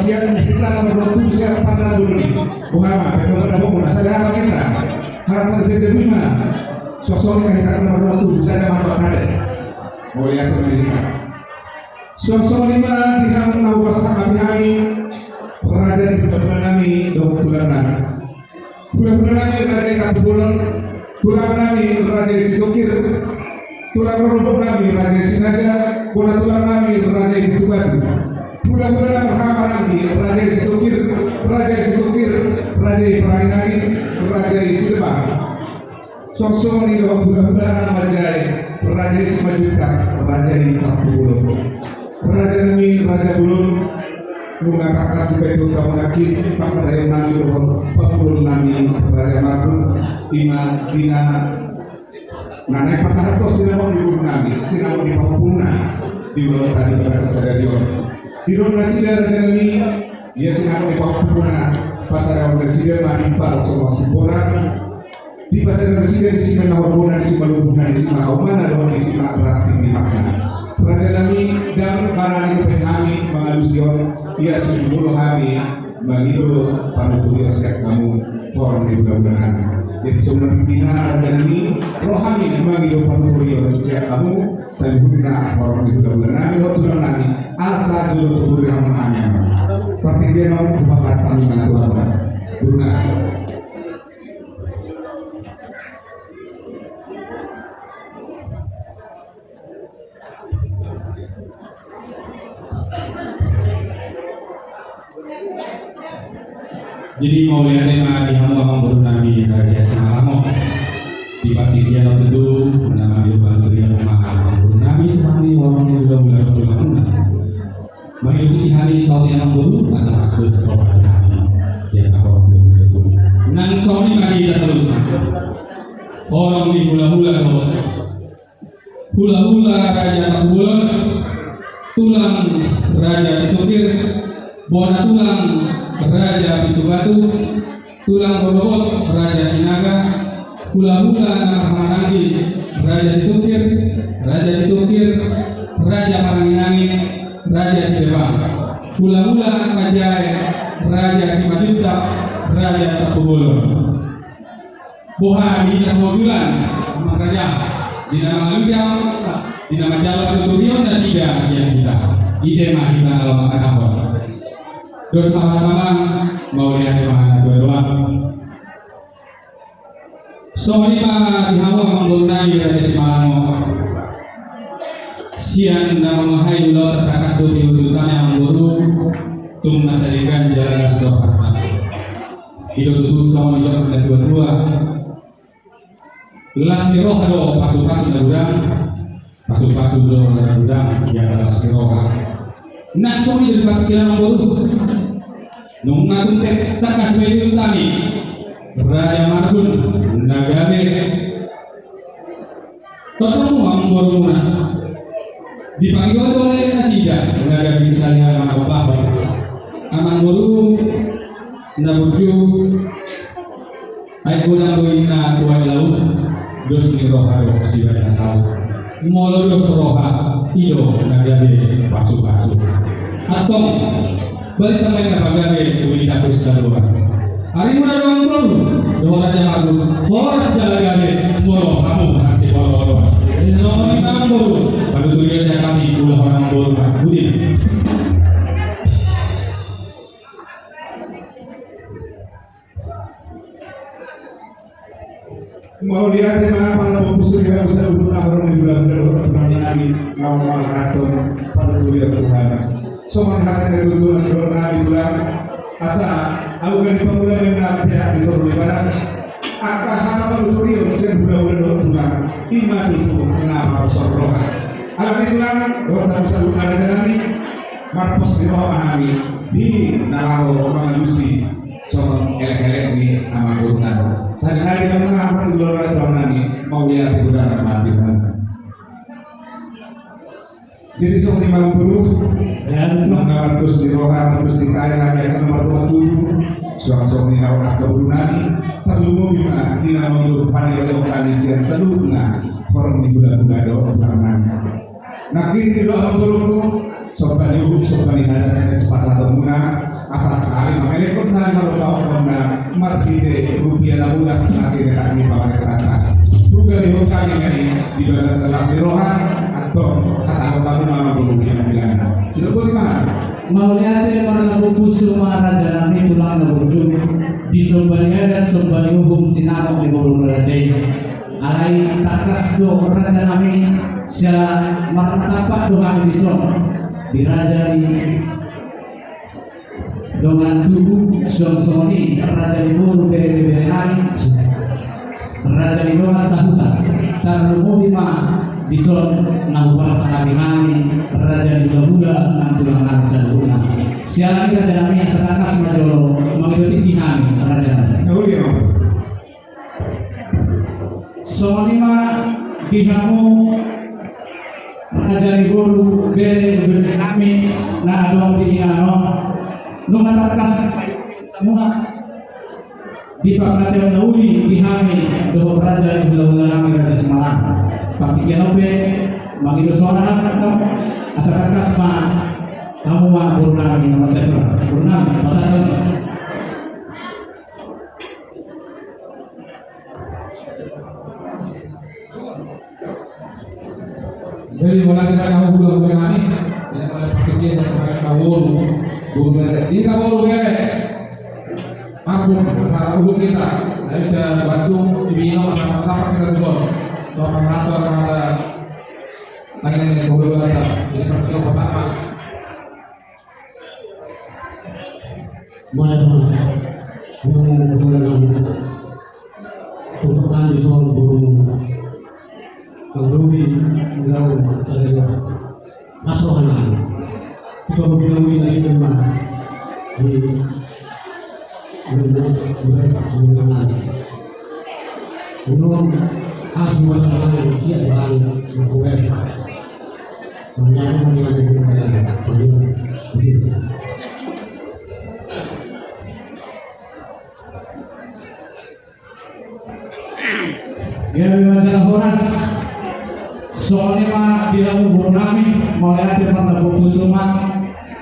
S5: siang kita berdua siang pada dulu Muhammad kepada pemuda sadar kita harta seterima sosok kita nomor 2 saya masuk ada boleh aku menjadi sosok lima dihamun nawar sangat hari raja di kami bulan nami raja ikat bulan nami raja Sikokir tulang rubuk nami raja Sinaga tulang nami raja Ibu Batu bulan-bulan Muhammad nami raja Sikokir raja Ibrahim nami raja Silbah sosok ini bulan-bulan raja Simajuka raja Ikat raja nami raja Bulun Bunga kakas di petu kamu lagi pakar yang nami pembul nami raja Magun Ima Dina Nanai pasar tos sinamon di burung nami sinamon di Papuna di ulang tadi bahasa sadarion di ruang nasi raja nami dia sinamon di Papuna pasar yang presiden mahimpal semua siporan di pasar presiden di sini nawabona di sini lubuna di sini mana dong di sini rating di masna raja nami dan para niku kami mengalusion ia sujud kami mengiru panuturi osek kamu forum di bulan-bulan jadi sumber pimpinan raja nami rohani mengiru panuturi osek kamu sempurna forum di bulan-bulan nami rotulan nami asa julu tuturi yang menanya pertimbang orang pasar kami natuan Bruna
S1: jadi mau lihat tema di hamba baru Nabi Raja Singalamo di batik dia waktu itu nama dia baru dia baru Nabi kami orang yang sudah mulai berlaku mengikuti hari saud yang baru asal masuk sekolah kami dia orang belum berlaku nang saudi kali dia selalu orang di hula-hula Raja Takbulon tulang Raja Sikokir bona tulang Raja Pintu Batu, tulang bobot Raja Sinaga, hula-hula Rahmanandi Raja Sikokir, Raja Paranginangin, Raja Sidewang, hula-hula anak Majai, Raja Simajuta, Raja Takubulon. Boha di semua bulan, makanya di nama manusia, di nama jalan Tuturion dan Sida siang kita, isema kita kalau maka kapal. Terus malam mau lihat mana dua-dua. Soalnya di hawa menggunai Raja Simalamo. Siang nama mahai dulu tertakas tu diututan yang baru tum masarikan jalan Jakarta. Hidup tutus sama dia dua-dua. Las kiroh ada pasu-pasu udang, pasu-pasu udang yang las kiroh. Nak soalnya dari pikiran yang baru. Nung ngatung takas medio tani Raja Margun Nagabe Totemu ang boruna dipanggil oleh Nasida Nagabe sisanya anak bahwa anak boru nabuju ay kunang na tuwai laut dos ni roha si banyak sal molo dos roha ido Nagabe pasu-pasu atau balik tamay na paggabi tuwing tapos sa lupa. Hari mo na doon bro, doon na dyan ako, horas dalagabi, moro, kamu, kasi polo. So, kami naman bro, panutuloy siya kami, ulang ko ng bro, budin.
S5: mau lihat tema para pembusur yang bisa untuk tahun di bulan lagi mau masaton pada tulisan Tuhan. Soman hari dari Tuhan saudara di bulan asa aku kan pemuda yang pihak di turun lebaran akah harapan tutorial sen bulan Tuhan ima itu kenapa sorroha alam itulah doa tamu selalu ada jalani marpos di bawah kami di nalaho mengalusi soal elek-elek di amal urutan. Saya hari kami mengamalkan di luar tahun ini mau lihat di udara mati. Jadi soal 50 dan nomor terus di rohan terus di kaya yang nomor 27 soal ini awak keburunan terlalu bima di nama untuk panel lokalisasi seluruhnya orang di bulan-bulan doa karena. Nah kini di doa berlaku sopan hadat pasado muna asas sekali makanya pun saya merupakan karena markite rupiah na muna kasi na kami pamanitata juga lihok kami ngani di balas kelas di rohan atau kata kami mama berupiah na bilang sila po di mana
S3: Mauliate para pupuso mga raja namin tulang na bujud di sombaniya dan sombani hukum sinamang di bawah rajay alay takas do raja namin siya matatapak do kami di di raja di dengan tubuh soni raja di buru bere namin raja di bawah sahuta taruh lima di nahubar sa kami raja di Bula ng tulang namin sa luna. Siya lagi raja namin ang sa takas majolo magiging kami raja namin.
S5: Nahuli mo
S3: So lima binamu raja di Bulu bere namin na adong di nung natakas muna di pagkatang nahuli di kami do raja di Bula namin raja Semarang. Paktikan ope mangido sorahan atau asal kasma kamu mah purnami nama saya purnami pasal
S1: Jadi wala kita kamu belum berani, tidak pada pikir dan pada kawul, belum beres. Ini kawul beres. Aku salah urut kita, dari saya bantu dibina sama apa kita tuh. Soal pengatur kata tangan ini kawul beres. Jadi seperti itu bersama.
S4: Mana yang tuntutan di soal burung Rubi Lau Tadega Nasohanan kita berbilang lagi teman di Bulan Unung ahli wasalan dia balik berkuat menyanyi
S3: ya masalah horas soalnya mah di dalam burnami mulai ada pada buku suma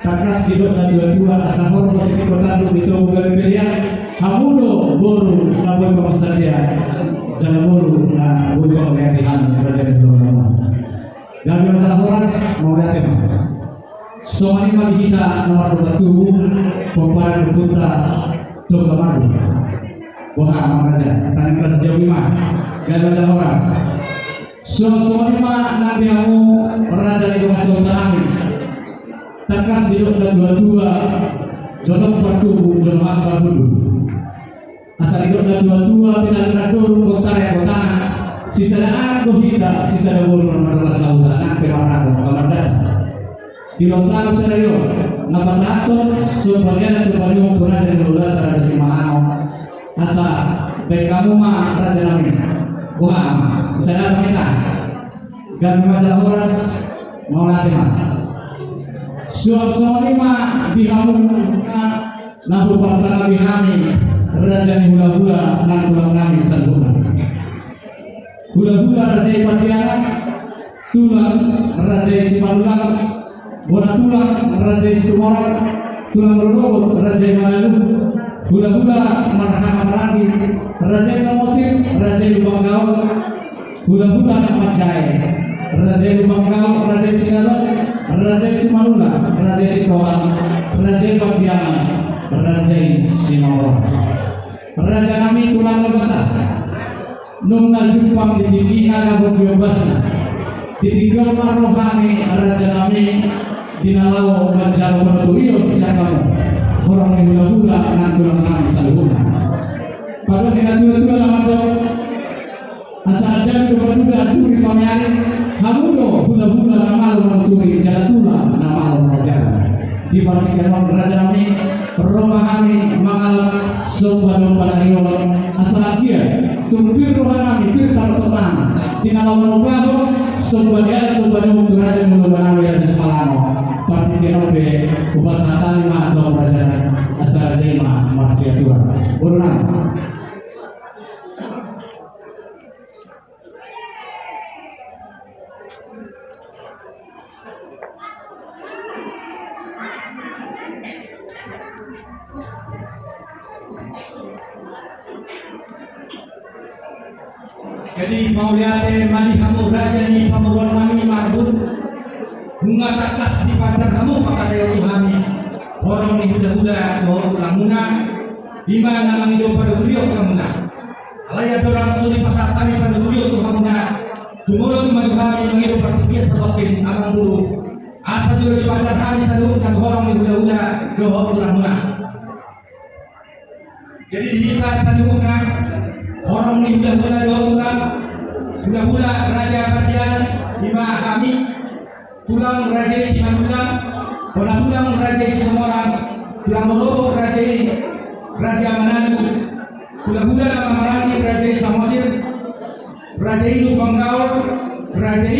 S3: takas hidup dan dua-dua asahor positif bertanduk di tubuh pilihan hamudo boru nabuy pemasadia jalan boru na buy pemilihan raja di dalam dan masalah horas mulai ada mah soalnya mah kita nomor 27 pembaharan berkunta coba madu wah raja tangan kelas jauh 5 dan masalah horas Semua nabi kamu raja di bawah sultan takas hidup dan dua-dua jodoh bertubuh jodoh akbar dulu asal hidup dan dua-dua tidak kena dulu kotar ya kotana sisa dan aku kita sisa dan bulu adalah sultan nak pemarako kamar datang di losa senario nama satu supaya raja di luar raja Simalano asal baik kamu mah raja nabi wah saya kita dan masalah horas mau latih suara lima dihamun nahu pasal bihami raja ni hula-hula nang tulang nami salbuna hula-hula raja Patiana tulang raja Sipalulang bona tulang raja Sumorang tulang Rodobot raja Manalu hula-hula marhama Randi raja Samosir raja Lubanggau hula-hula nak macai raja Lubanggau raja Singalon raja Simaluna raja Sitoan raja Bangdiana raja Simawang raja kami tulang lebasah nungna jumpang di tinggi naga berbebasna ditinggal marohani raja kami dinalau menjauh berturion siakamu orang yang hula-hula nan tulang kami salhuna pada dengan tua-tua lamado asa ada berbuda duri pamyari hamudo hula-hula namal menuturi jalatula namal raja di balik raja kami romahami mangal sombano panario asa dia tumpir rohanami pir tartonan dinalaw baho sombanian sombano raja mulunami raja Semalano parti kenobe upasatan lima atau raja asa jema marsiatura urunang Jadi mau lihat mani kamu raja ni pamuron kami marbut bunga takas di pandar kamu pakatay kami orang ni huda-huda doon ulang muna di mana lang do pada tuyo ulang muna alaya dorang suri pasar kami pada tuyo ulang muna tumulong maju kami mengido partipias sa bakin amang guru asa dulu di pandar kami sa doon ng orang ni huda-huda doon ulang muna. Jadi dihita sa doon na orang ni hula-hula doang hula-hula raja Badian lima kami tulang raja Simanulang tulang raja Sinomorang tulang Morobo raja Manado hula-hula nama Marangi raja Samosir raja Indo Banggaur raja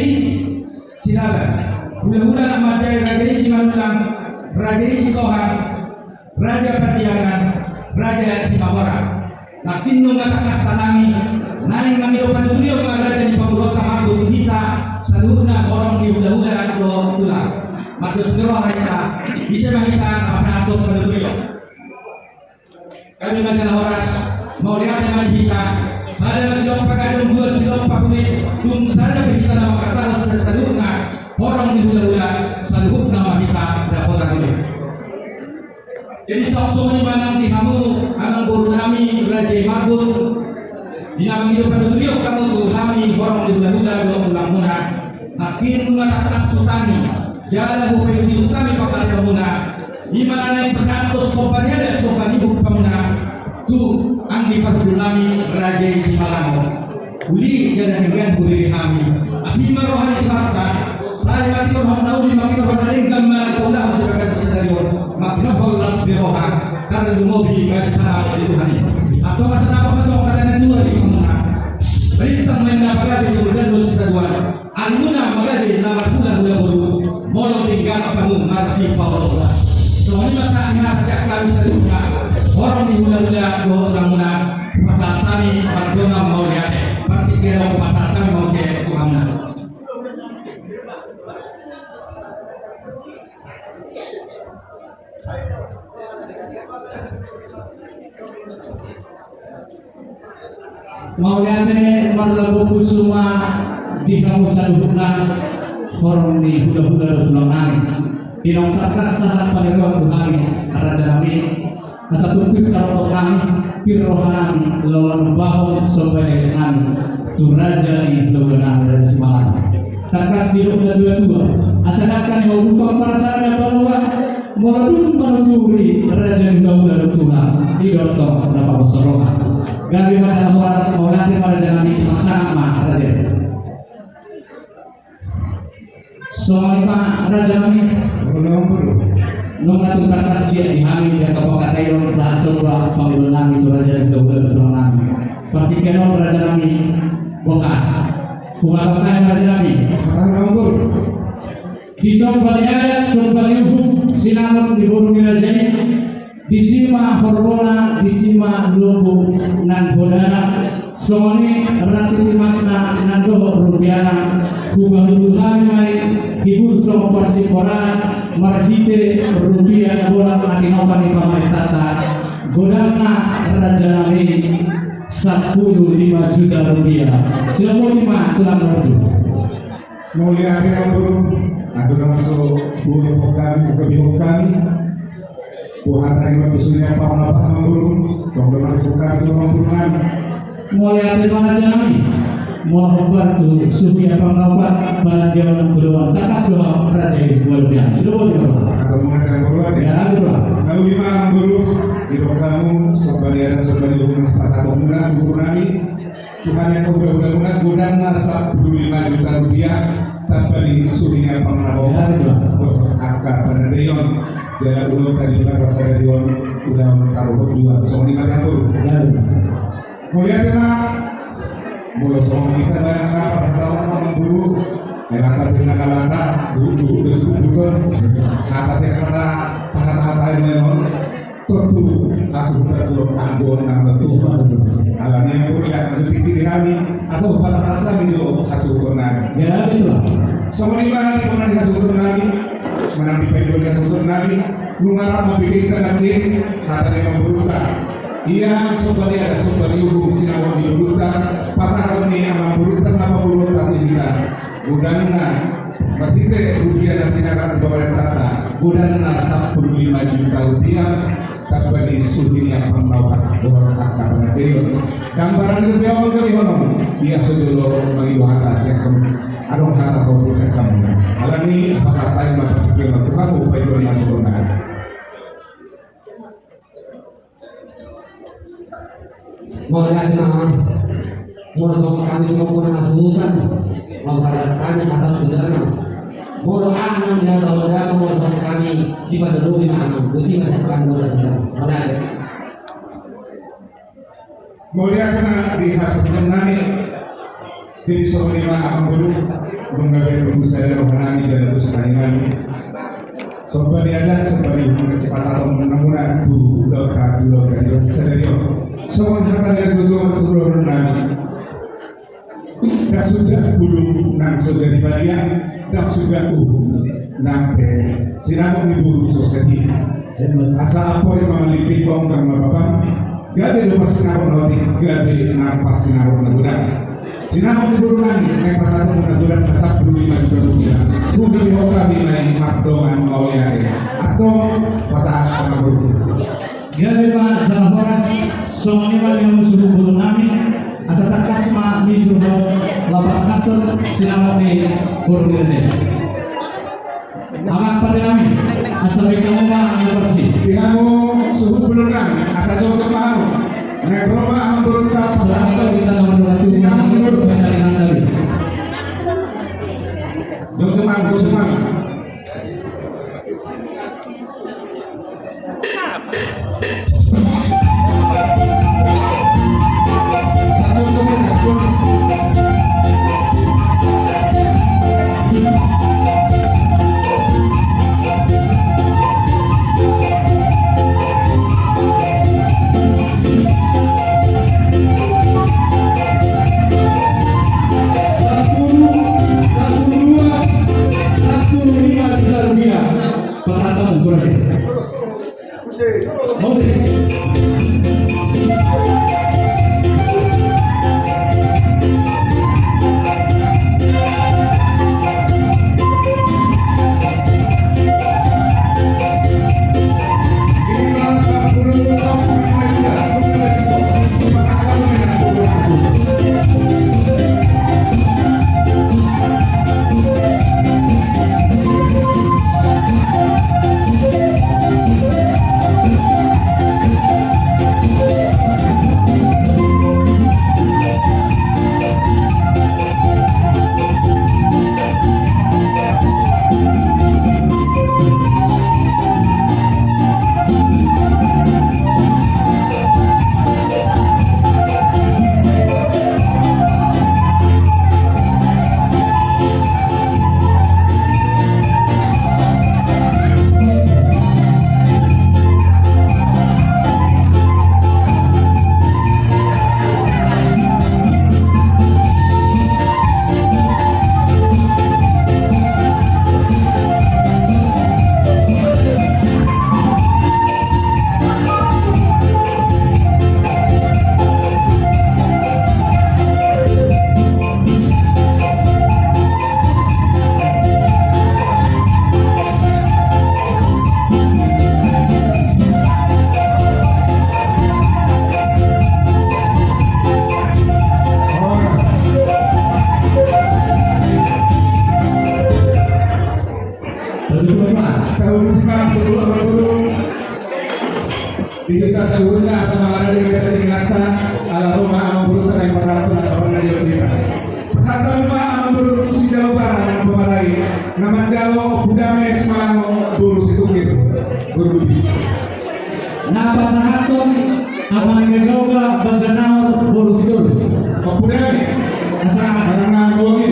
S3: Silaban hula-hula nama Jaya raja Simanulang raja Sitohang raja Badianan raja Simamorang nakin nung natakas tanami naing mangido panutuyo mga raja ni pamulot kamago hita sa luhod na orang ni hula-hula do tulang matos niro harita bisa mahita na masahatot panutuyo kami masalah oras mau lihat yang hita sada na silang pagkadong dua silang pakulit kung sada mahita na makataros sa luhod na orang ni hula-hula sa luhod na mahita dapat pakulit. Jadi sok-sok ni manang di kamu anang guru nami raja marbut dinamang hidup pada turio kamu guru kami orang di hula-hula dua pulang muna makin mengatakas tutani jalan hukum hidup kami pakai muna di mana naik pesantos sopannya dan sopan ibu pamuna tu anggi parudulami raja Simalango uli jalan dengan budi kami asim rohani harta saya mati roh tahu di mati roh naling gambar taulah di bagas sedarion makna holas biroha karena dumobi masa di Tuhan atau masa apa macam kata dua di mana berita main apa di bulan dos kedua almuna magabe nama pula hula baru molo tinggal kamu masih paula soalnya masa ngasih kami selanjutnya orang di hula-hula dua orang muna pasal tani pardona mau lihat berarti kira pasal tani mau saya Tuhan.
S4: Mau lihatnya marlabu kusuma di kamu saluhna orang di hula-hula tulang kami di nongkarkas sahat pada waktu kami raja kami asa tupik taruh kami pirroh kami lawan bahon sobai kami tu raja di hula kami raja Simalang takas di hula tua asanakan yang buka perasaan bahwa moradun manuturi raja di hula tulang di dotong dapat bersorohan gabi masalah horas mau nanti pada jalan di sama raja soalnya raja kami nung natung takas dia di kami dan kapal katayon sa sebuah panggilan itu raja di hula tulang kami partikan raja kami bukan bukan raja kami di sombaliadat sombaliuhum sinamot di burung raja disima hormona disima lobo nan bodana sone rati masna nan doho rupiana hubahudulani mai hibur so persipora marhite rupiah bola mati nopani pamai tata godana raja nami 15 juta rupiah selamat lima tulang rodu
S5: mulia akhirnya guru adu masuk bulu kami kami buat dari waktu sudah apa guru kemudian bukan kemudian
S4: mulai dari mana jami mau bantu supaya pengapat pada dia kedua takas doa raja itu luar biasa sudah boleh
S5: atau mengenai guru
S4: ya betul
S5: lalu lima guru hidup kamu sebagai hukum satu muda guru nami Tuhan yang kau udah gudang nasa 25 juta rupiah tanpa disuruhnya pengaruh akar pada deyon jalan dulu tadi masa saya deyon udah taruh juga soalnya kata tuh mulia kena mulai soal kita banyak apa tahun guru yang akan pernah kalata dulu betul kata yang kata kata yang tentu asuh terburuk anggon nama Tuhan alami yang kuriat menjadi diri kami asal pada rasa itu asuh konan
S4: ya betul
S5: semua ibadah yang pernah dihasuh kami menang di payung dihasuh kami lungaran memilih nanti kata yang memburukan Ia sobari ada sobari hukum sinawang di burutan pasar ini ama burutan apa burutan kita budana matite rupiah dan tindakan pemerintah budana 15 juta rupiah tapi suhi yang membawa orang kakak bernadeo gambaran lebih awal kami hono dia sudah bagi dua atas yang adong atas untuk kamu alami pasar time yang kamu upaya dua masuk
S3: mau lihat mau sama kami semua pun asuhan mau pada tanya asal beneran mau anam dia tahu dia mau sama kami sifat dulu di mana berarti masih akan boleh sedang mana ada
S5: mulia kena di hasil nani jadi soal lima akan dulu mengambil keputusan dari mengenai dan keputusan ini sobat ada sobat ibu si pasar menemukan tu dokter dari sedario soal harta yang betul nani dan sudah bulu nang sudah di bagian dan sudah nampe sinamong diburu sosedi asa apa yang memiliki kong kang bapak gabe do pasti sinamong noti gabe na pasti sinamong nagudan sinamong diburu nani kay pasatong nagudan kasak 25 juta rupiah kung di hoka binay makdongan mauliare atau pasat naburu
S4: gabe pa sa horas sumaniman yung surubulo namin asa takas ma medyo lapas atur sinamong ni Kurniaze amat pada kami asal kamu mah bersih
S5: Ihamu suhu belum nami asa jauh ke malu negroma aman beruntak
S4: selama itu kita nomor 2
S5: sinamong diburu
S4: dari tadi
S5: jauh ke malu semua Kita seluruhnya sama ada di kita diingatan ala rumah amang burutan yang pasal itu atau pernah dia kita. Pesantren rumah amang burut si jalo barang dengan pemalai. Nama jalo budame semalango buru situ gitu. Buru bis.
S4: Napa sahaton apa yang gawa banjanaur buru situ.
S5: Budame asa barang ini.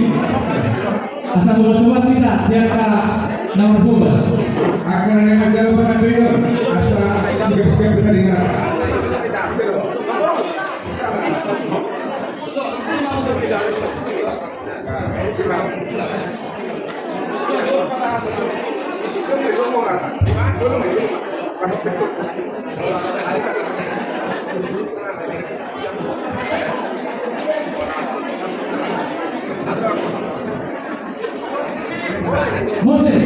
S4: Asa bubas kita dia ka nomor bubas.
S5: Akan ada jalo pada dia asa sikap-sikap kita dengar.
S4: Musik.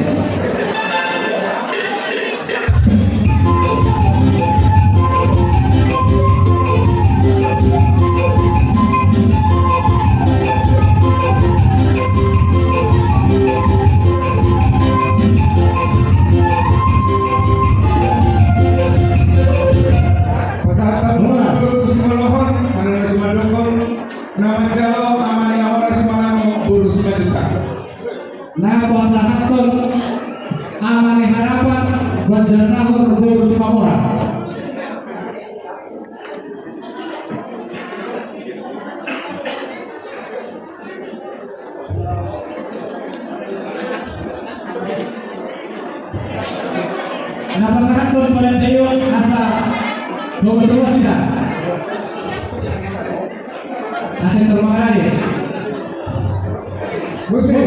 S5: Pasatan Buru Simalohon, Manana Simadokon, Nama Jalo, Amani Awara Simalango, Buru Simajuta.
S4: Nah, kuasa hakun amani harapan Banjarnahor Guru Simamora. Nah, kuasa hakun pada Dewan asa Guru Sida. Asa termarani. Musik.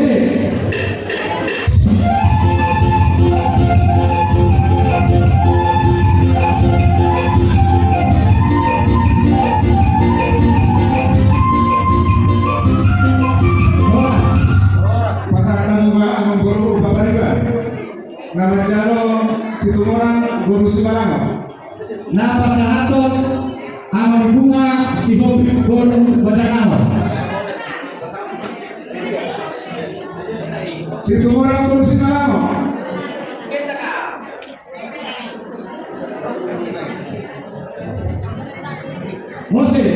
S5: Pasatan Bunga Amang Guru Papariba. Nama Jalo Situmorang Guru Simalango.
S4: Nah, pasahaton amani bunga si Bobi Guru Banjarnahor.
S5: Situmorang Guru Simalango.
S4: Musik.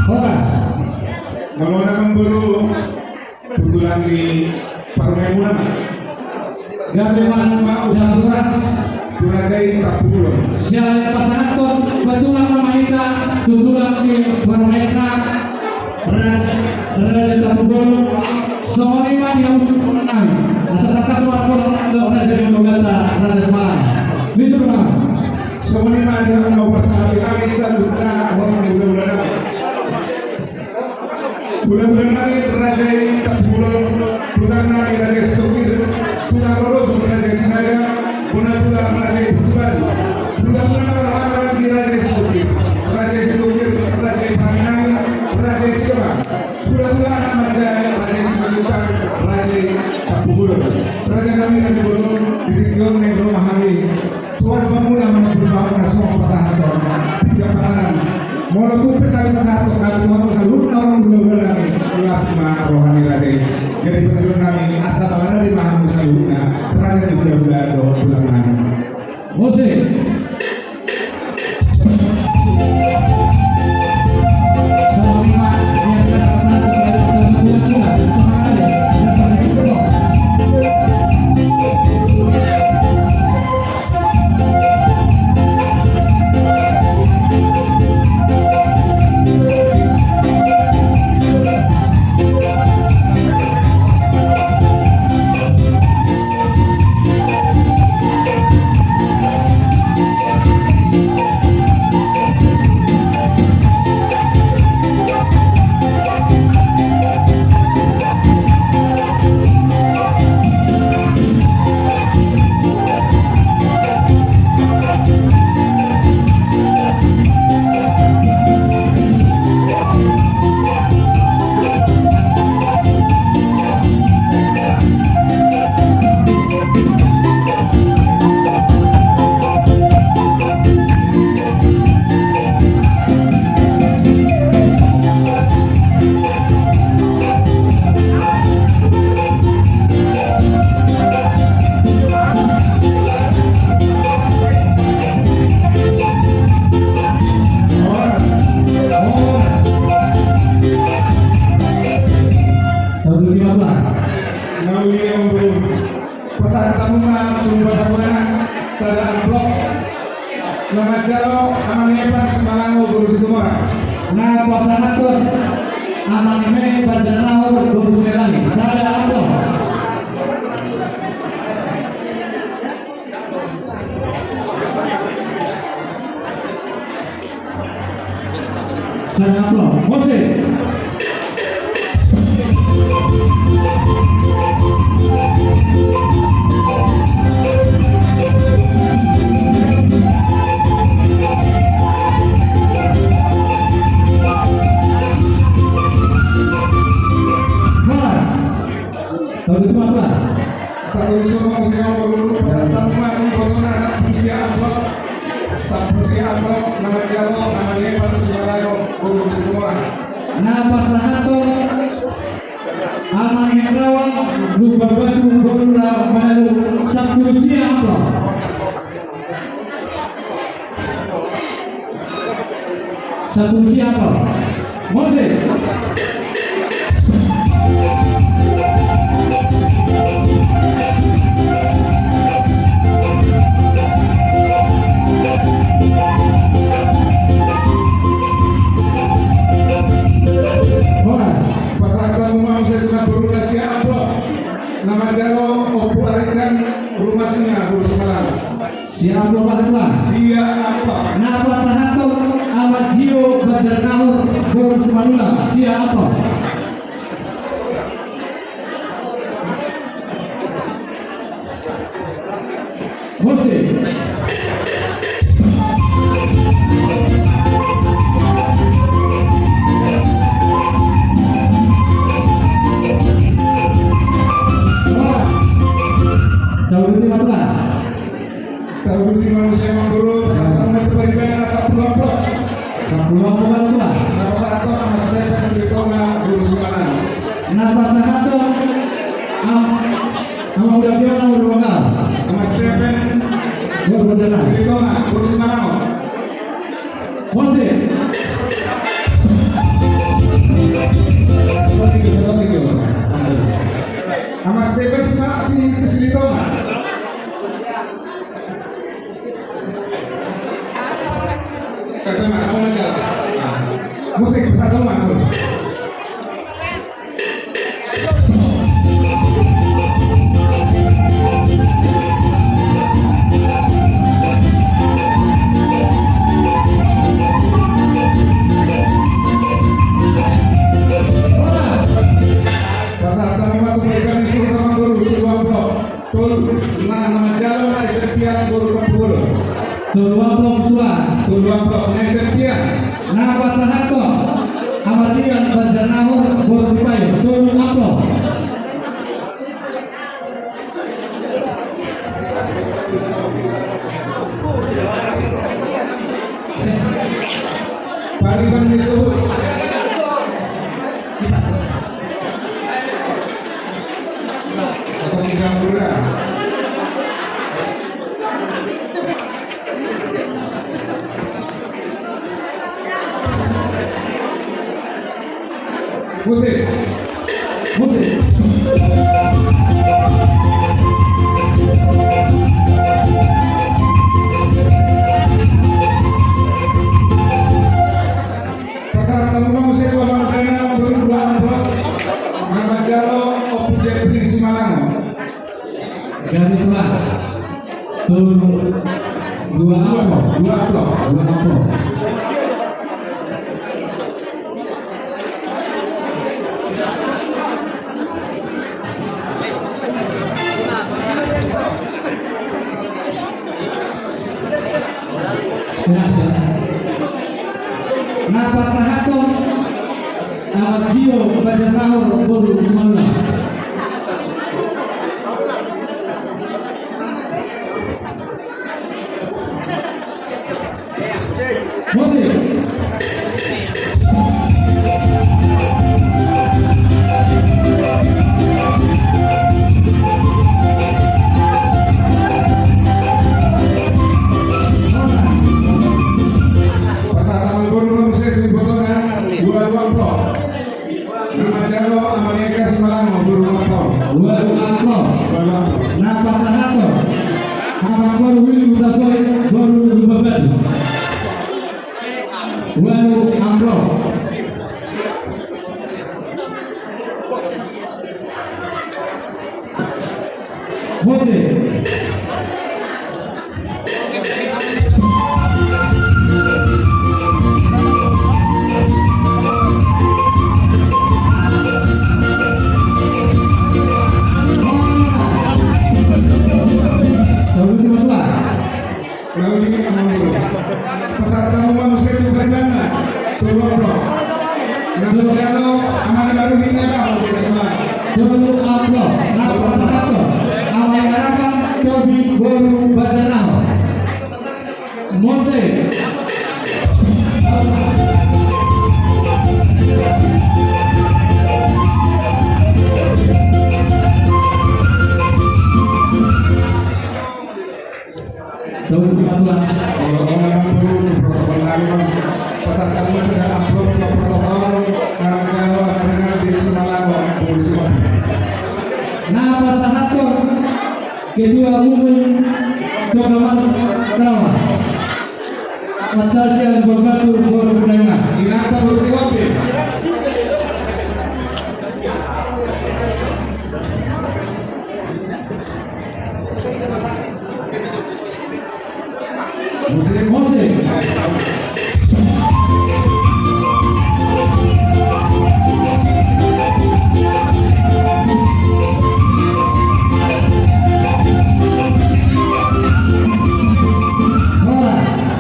S4: Horas.
S5: Malona Guru Tutulan di Parmemulan.
S4: Gabeman Jalan Horas.
S5: Turajai Tapulon.
S4: Sialan pasahaton batulang namahita tutulang di Barmeka. Raja Tapugol. Soni man yang menang. Asa takas warkon Raja Yogyakarta Raja Semalang. Itu bang.
S5: Semua ada yang mau bersahabat kami sadutna orang di bulan-bulan ini. Bulan-bulan ini Raja Tapulon, Tunana di Raja Stokir, Tunaroro di Raja Sinaya, Bunatula Raja Putuban. Bulan-bulan orang di Raja Stokir, Raja Stokir, Raja Panginang, Raja Sidoa. Bulan-bulan Raja Raja Simajuta, Raja Tapulon. Raja kami Raja Bulon di region Negro Mahami. Tuan Pemula menurut semua pasangan tiga peranan. Mau tuh pesan pasangan kami Tuhan seluruh orang dulu lagi kelas rohani raja. Jadi betul kami asal mana di Mahamu seluruhnya raja di bulan bulan mana.
S4: Musik. Soni man yang pada pasahaton dari pasahaton Sina. Semangat ya.
S5: Nama Jalo Amanepan Semalango Guru Situmorang.
S4: Nah, pasahaton amanime Banjarnahor Guru Semelangi. Sada apa?
S5: Tatun semua usia berulu peserta rumah di botona saat berusia amplop nama jalo namanya pada Singarayo guru semua.
S4: Nah pasahato aman hendrawan lupa batu borura malu sakusia apa? Sakusia apa? Mose.
S5: Pasal rumah saya tuna berula siapa? Nama jalo opu arikan rumah singa guru semalam.
S4: Siapa Pak?
S5: Siapa?
S4: Nah pasahato amat jio bajar naur bor semalula siapa? Mose. Tahu itu matulah.
S5: Tahu di manusia mengguru peserta mutu beribadah sapuluh amplop.
S4: Sepuluh matulah.
S5: Nama satu nama Stephen Sritonga guru semalam.
S4: Napa sahato ama udah biar nama berbakal.
S5: Nama Stephen
S4: Gua berjalan.
S5: Sritonga guru semalam.
S4: Mose.
S5: Nama Stephen Sritonga. Kata mak, kamu aja. Musik bersatu mak. Pasal tamu tu berikan disuruh sama guru dua blok. Tul, nama jalan naik setiap guru kapur.
S4: Dua blok tuan.
S5: Tul dua blok naik setiap.
S4: Napa sahato amadian bajar naur bor sipayo. Tuh apa?
S5: Pariban disuruh. Atau tiga bulan. Musik.
S4: Mose.
S5: Pasal tamu musik dua mandana memberi dua amplop. Nama jalo Opu Jepri Simalango.
S4: Ganti tuan. Tuh dua apa?
S5: Dua amplop.
S4: Dua apa? Napa sahato amat jio bajar naur bor semalula. Mose.
S5: Pasal tamu guru musik di botongan dua amplop. Nama jalo Amaniaka Simalango guru amplop.
S4: Dua amplop.
S5: Dua amplop.
S4: Napa sahato amat bor wil mutasoy bor berbabad. Dua amplop. Mose. Tahu itu matulah.
S5: Lalu ini kamu guru. Pasal tamu musik di beribadah dua amplop. Nama jalo Amani baru ini apa guru semua.
S4: Tuh amplop. Napa sahato amat Ketua Umum Togaman Karawang Matasian Berbatu Borobudanga
S5: Dinata Bersiwapi.
S4: Musik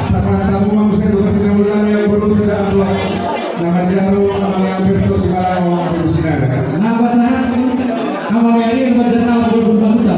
S5: Pasangan tamu manusia tugas yang bulan yang berusia Allah. Nama jaru amal yang berdos malam orang berusia.
S4: Nama sahat Amal yang berjenama Borobudanga.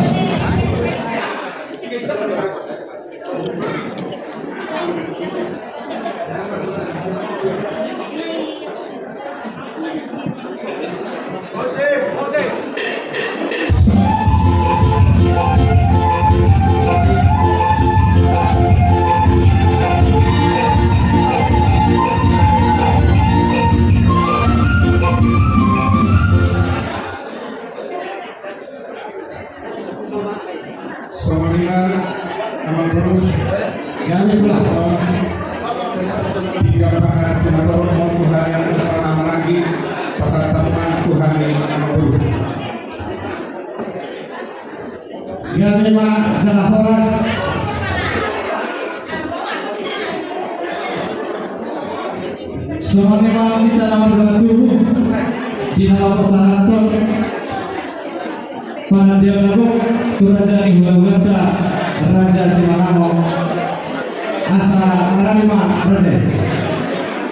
S5: Soalnya amal guru
S4: Kami pulang.
S5: tiga pengarat tunator mau Tuhan yang pertama lagi pasangan tamuan Tuhan yang amal guru.
S4: Kami Jalan Horas. Semuanya kita lawan dengan tubuh di dalam persahabatan pada dia lagu Turaja Ihulagata Raja Simalamo Asa Mararima Raja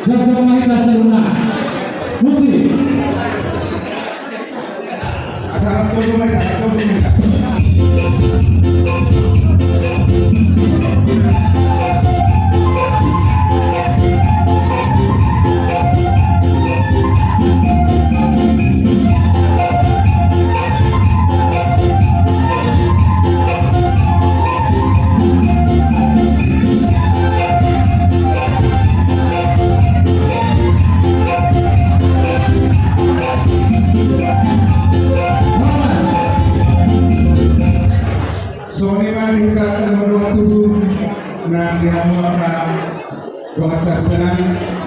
S4: Jaga Mahita Seluna Musik
S5: Asal tujuh mereka. Soalnya kita nomor 27 na dihamuakan Bangsa Penang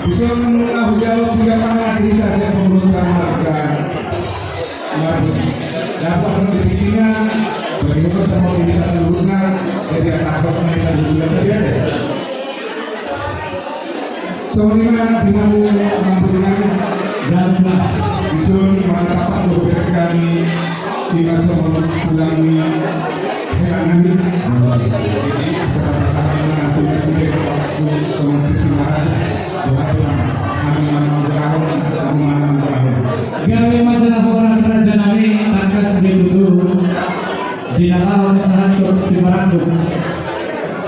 S5: bisa menunggu jauh tiga panah kita saya pemerintahan warga Mari dapat berkepentingan bagaimana tempat kita seluruhnya jadi sahabat mereka juga terjadi. Soalnya dihamu mengambilkan
S4: dan
S5: Isun mengatakan beberapa kami di masa ulangi heran ini jadi sama-sama mengaku presiden waktu semua pertimbangan bahwa kami menanggung
S4: Gawe majalah Horas Raja Nami takas ditutup di dalam sahabat di Baranduk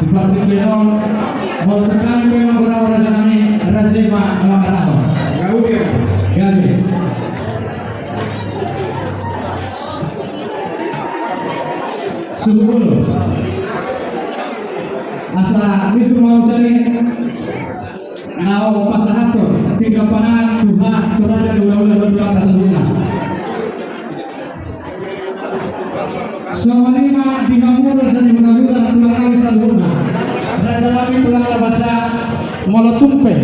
S4: di Partai Kenon mau tekan memang berapa Raja Nami Razima Amakaraho
S5: kemudian
S4: Gawe Subulu asa itu mau cari nao pasahato tiga panah Tuhan Turaja dua berdoa kasabuna Samarima dihamur dan dimudah-mudah tulang kami saluna Raja kami tulang labasa molotumpe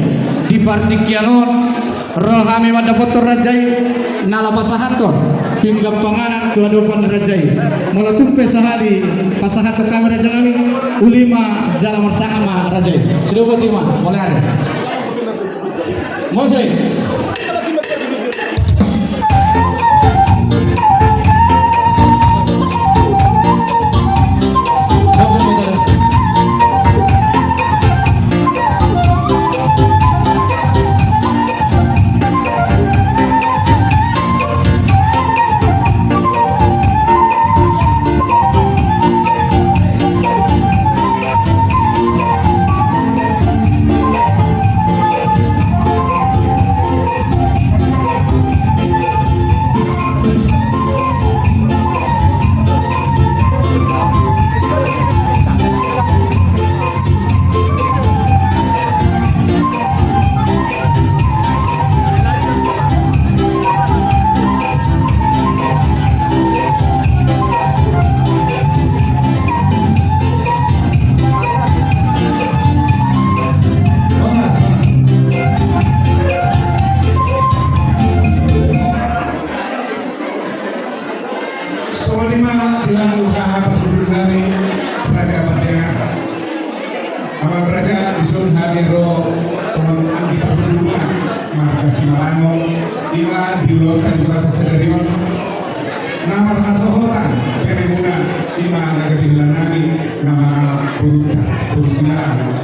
S4: di Partikianon rohami madapotor rajai nala pasahato hingga panganan tuadopan rajai molotumpe sehari pasahato kami raja kami ulima jalan bersama rajai sudah buat iman boleh ada Mosai
S5: Soal lima dengan usaha penduduk dari Raja Pandangan. Amal Raja disuruh hadiro soal anti penduduk marga Simalango ima diulurkan bahasa Sedarion. Nama kasohotan Peremuna ima nagadihulan nami nama alam Puru Simalango.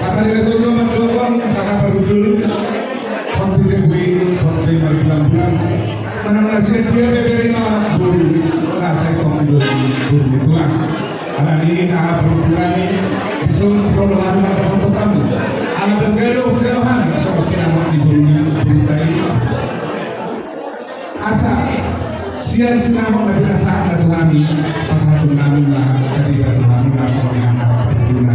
S5: Kata dia itu mendukung kakak penduduk komputer komputer berbulan-bulan. Mana nasihat dia beberi malah buru nasihat komputer buru ituan. Karena ini kakak penduduk ini disuruh perolahan pada untuk tamu. Alat bergeluh-geluhan soal sinamot di buru tadi. Asa siang sinamot dari rasa ada kami pasal kami lah sedih dari kami langsung dengan penduduk.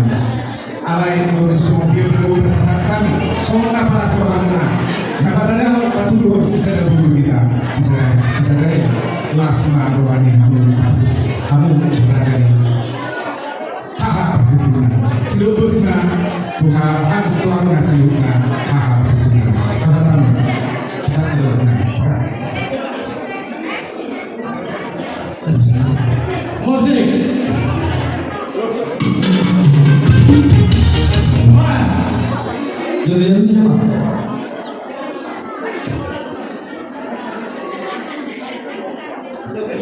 S5: Alai menurut semua dia berdua pasal kami. Semua para seorang Nampaknya waktu dulu sisa dulu kita sisa dari lasma ruani kamu berada haha seluruhnya Tuhan Tuhan seluruhnya haha pasal kamu
S4: musik mas
S3: Jadi siapa?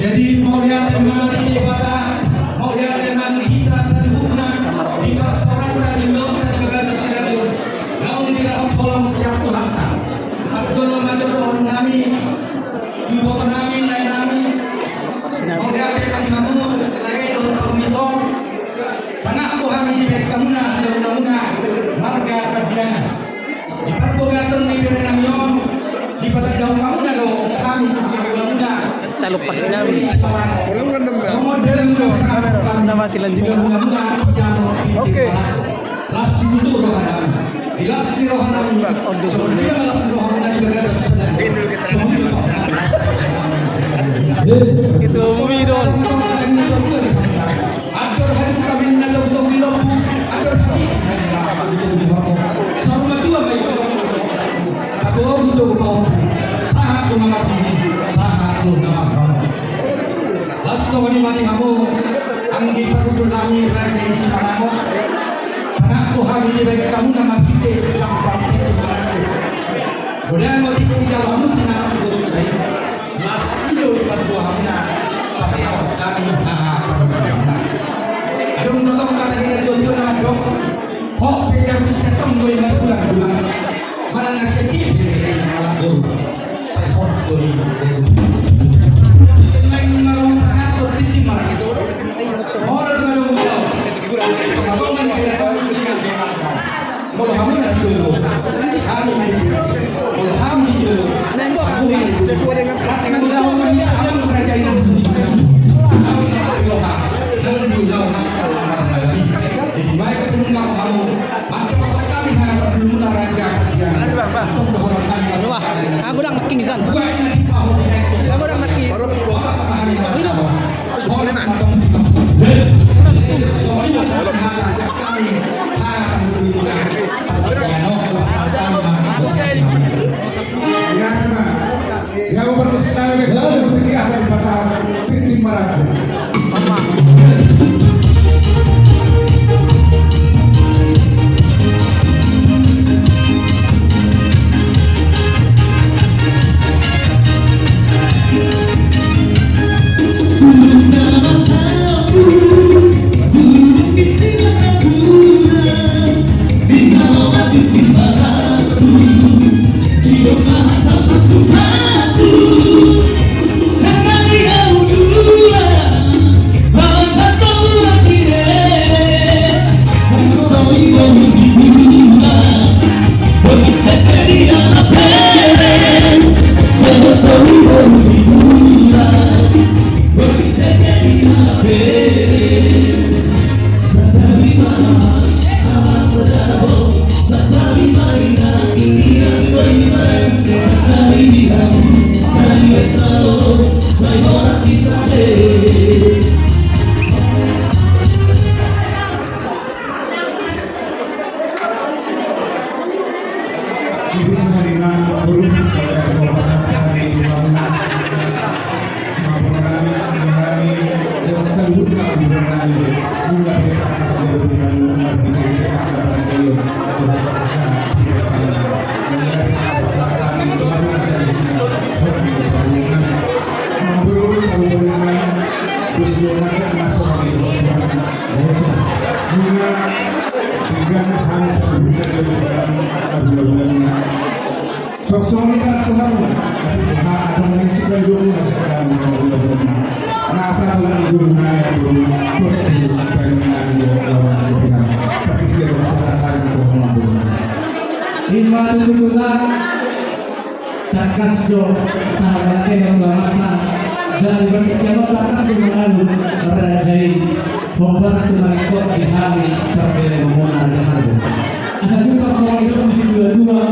S4: jadi mau lihat teman di ibadah, mau lihat teman kita seduhna di restoran dari Mekah di Bagasa Stadion. Namun tidak tolong siap Tuhan. Atau menjodoh kami, di bawah kami, lain kami. Mau lihat teman kamu, lain untuk komito. Sangat Tuhan di bawah kamu na, marga kajian. Di pertugasan di bawah namion, di pada daun kamu na do, kami
S6: calok pasti namin.
S4: Semua dalam
S6: Nama silan juga.
S4: Oke. Las itu rohana. Las di rohana. Dia las rohana di Bagasa Stadion.
S6: Itu Midon.
S4: Ador hari kami nado tong lo. Ador hari. Sama dua baik. Atau untuk kau. Satu nama satu nama. Lasso ni mati kamu anggi perlu kami berada di Simalango. Sangat Tuhan ini bagi kamu nama kita campur kita berada. Boleh mau ikut jalan kamu sinar itu baik. Las itu berdua hamna pasti kami pada. Adung tetap kata kita jodoh nama dok. Hok pejar bisa temboi bulan. Mana nasi kiri dari malam dulu. Sepot doi. Kalau kamu nak jodoh, kami kalau kami jodoh, sesuai dengan kamu kerajaan yang sendiri. Kami sekolah, jangan diulang. Jadi baik penunggang kamu, mantap untuk kami hanya bermula raja kerajaan. Untuk orang kami masuk.
S6: Aku dah makin di sana.
S4: Buat nanti pahu naik.
S6: Aku dah makin.
S5: Yang bermusik naik, bermusik asal di pasar Titik Maraku.
S7: Masuk,
S5: Personalidad Tuhan ada menyaksikan dulu masyarakat nah asal guru naya dulu apa yang tapi dia merasakan untuk mampu
S4: Lima tuntutan takas do tahabatnya yang mata jadi berkata takas do menalu merajai hobar tumarikot di hari terbeli memonar jahat asal juga soal hidup mesti dua-dua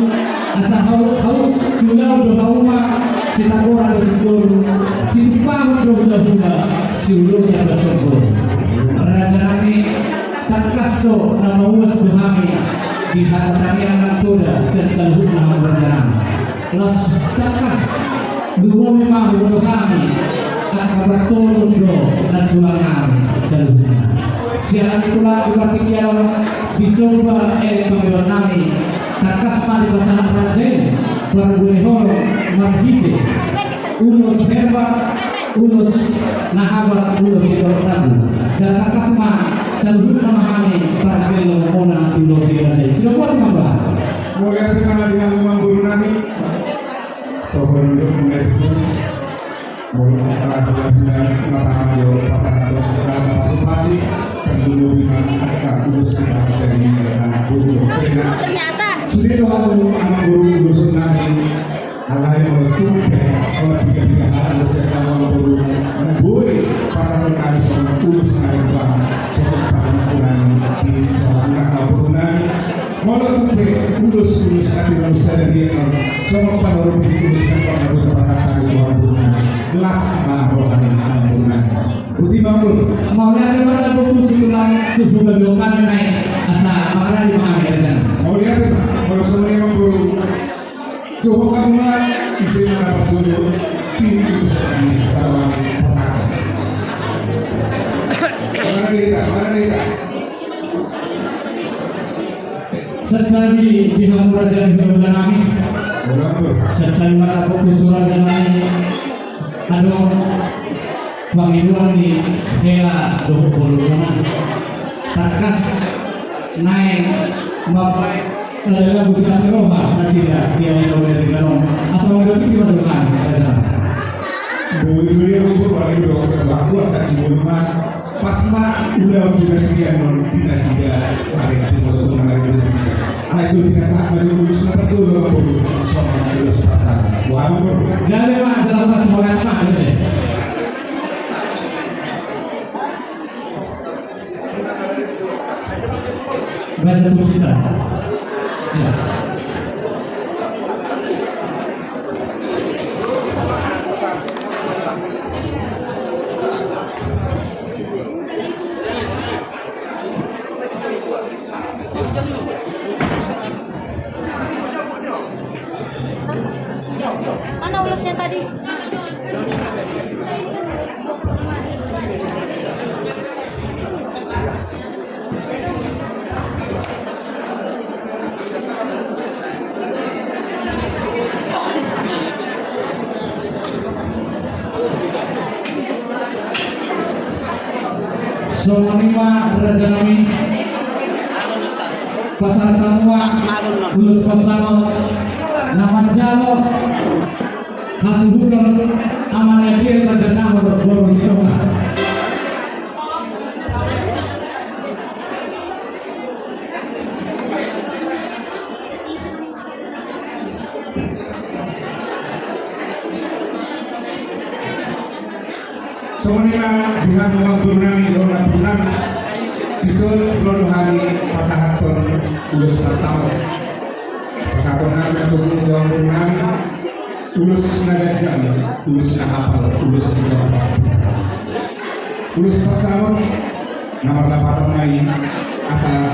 S4: asal haus sudah do hauma si takura do sikul si pahun do hula-hula si ulu siapa toko raja kami takas do nama uas do kami di hadapan yang nakoda selalu nama berjalan las takas dua memang untuk kami akan bertolong do dan tulang kami selalu siaran itulah berarti disoba pembelaan kami takas mari pasangan raja bergulehor marhide ulos hebat ulos nahabat ulos idolaku dan takas selalu nama kami terkelo mona filosofi raja sudah buat apa?
S5: mulai dengan memang guru nanti tokoh hidup mulai itu mulai dengan mata yo pasangan dalam masing-masing dan dulu dengan agak tulus dari anak guru
S7: ternyata
S5: sudah doa anak guru sunani Allah yang menutup oleh tiga hal beserta guru mengguri pasangan kami seorang tulus naik bang seorang pasangan di dalam guru nani Walau tulus hati manusia dan dia semua panorama tulus dan panorama pasangan Tuhan Tuhan gelas rohani Tuhan Budi bangun
S4: mau lihat mana buku situlah tujuh kebilokan naik asa makanya dipahami aja
S5: mau lihat kalau semua yang guru Tuhan kamu istri mana betul sini tulus kami salam pasangan mana dia
S4: serta di pihak raja hidup kami serta di mana fokus surah dan lain ada pengiduan di hela doh kolona takas naik mapai adalah busana roha nasida dia yang boleh digalon asal mengerti cuma doang raja
S5: boleh orang itu aku asal cuma pas udah dinasti yang non dinasti hari ini kalau dinasti itu dinasti apa itu urusan betul soal terus pasar wah bro
S4: gak ada pak jalan pas mau apa aja baca pusita ya
S7: mana ulasnya tadi?
S4: Sonima raja kami pasar tamua ulus pasar nama jalo hasubukan amanah dia raja nama berbisoma
S5: Semuanya dengan memang turnami orang turnami disuruh peluang hari pasangan ton ulus pasangan kami untuk tuan turnami ulus nagajang ulus nahapal ulus nahapal ulus pasangan nomor 8 main asal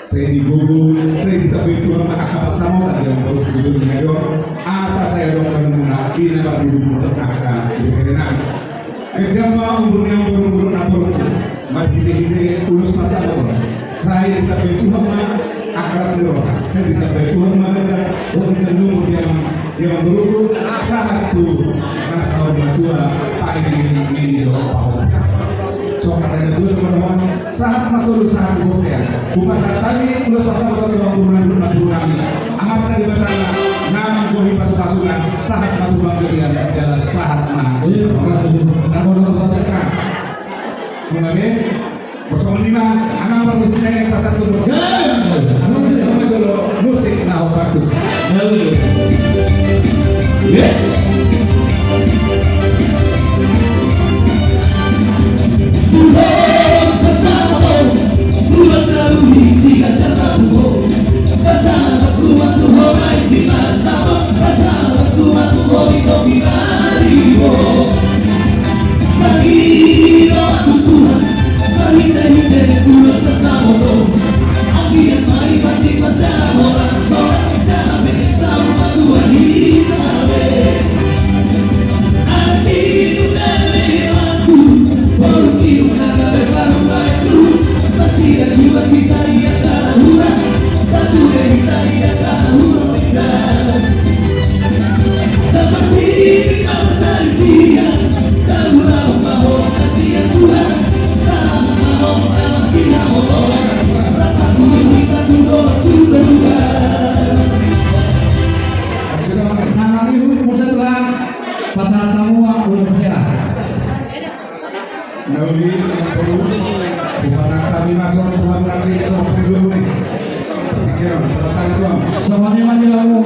S5: saya digogo saya ditabi Tuhan akal pasangan dan yang berujung mengajar asal saya dong mengenal ini baru duduk terkata di perenang Kejama umurnya umur napur, mati ini ulus masalah. Saya ditapai Tuhan mah akal seluruh. Saya ditapai Tuhan mah kerja. Orang cenderung yang beruku satu masalah tua pak ini doa. So katanya dulu teman-teman saat masuk saat bukti. Bukan saat tadi ulus masalah 20 bulan amat dari batang Namang buhi pasu-pasulan sahat matubang durian jalan sahat mah.
S1: Iya,
S5: Namun nomor sampaikan. Mengabe bersama lima anak berbisnis pasar turun. Asal sudah dulu musik nah bagus.
S3: Pulos bersamamu, pulos teruni si katamu. Bersama kuatku horai si bersama, bersama kuatku hobi kopi marimu. Bagi doaku Tuhan, berhindar-hindar pulos bersamamu. Akhir mari masih bersama orang solat dalam sama Tuhan hitam. Aku dan lewatku, baru naga berbaru baikku. Masih ada jiwa kita yang tak hurah, batu dan kita yang tak hurah kita. Tak masih kita bersari siang, tak ulang mau kasih yang Tuhan. Tak mau amas kita mau, rapaku kita duduk berdua.
S4: Nama ibu setelah pasar tamu udah sejarah.
S5: Nauli perlu di pasar kami masuk Tuhan lagi sama dulu nih. Kira pasar Tuhan.
S4: Semuanya maju kamu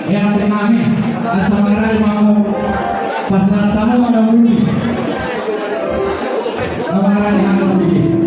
S4: yang kami asal merah mau pasar tamu ada buli. Sama merah yang buli.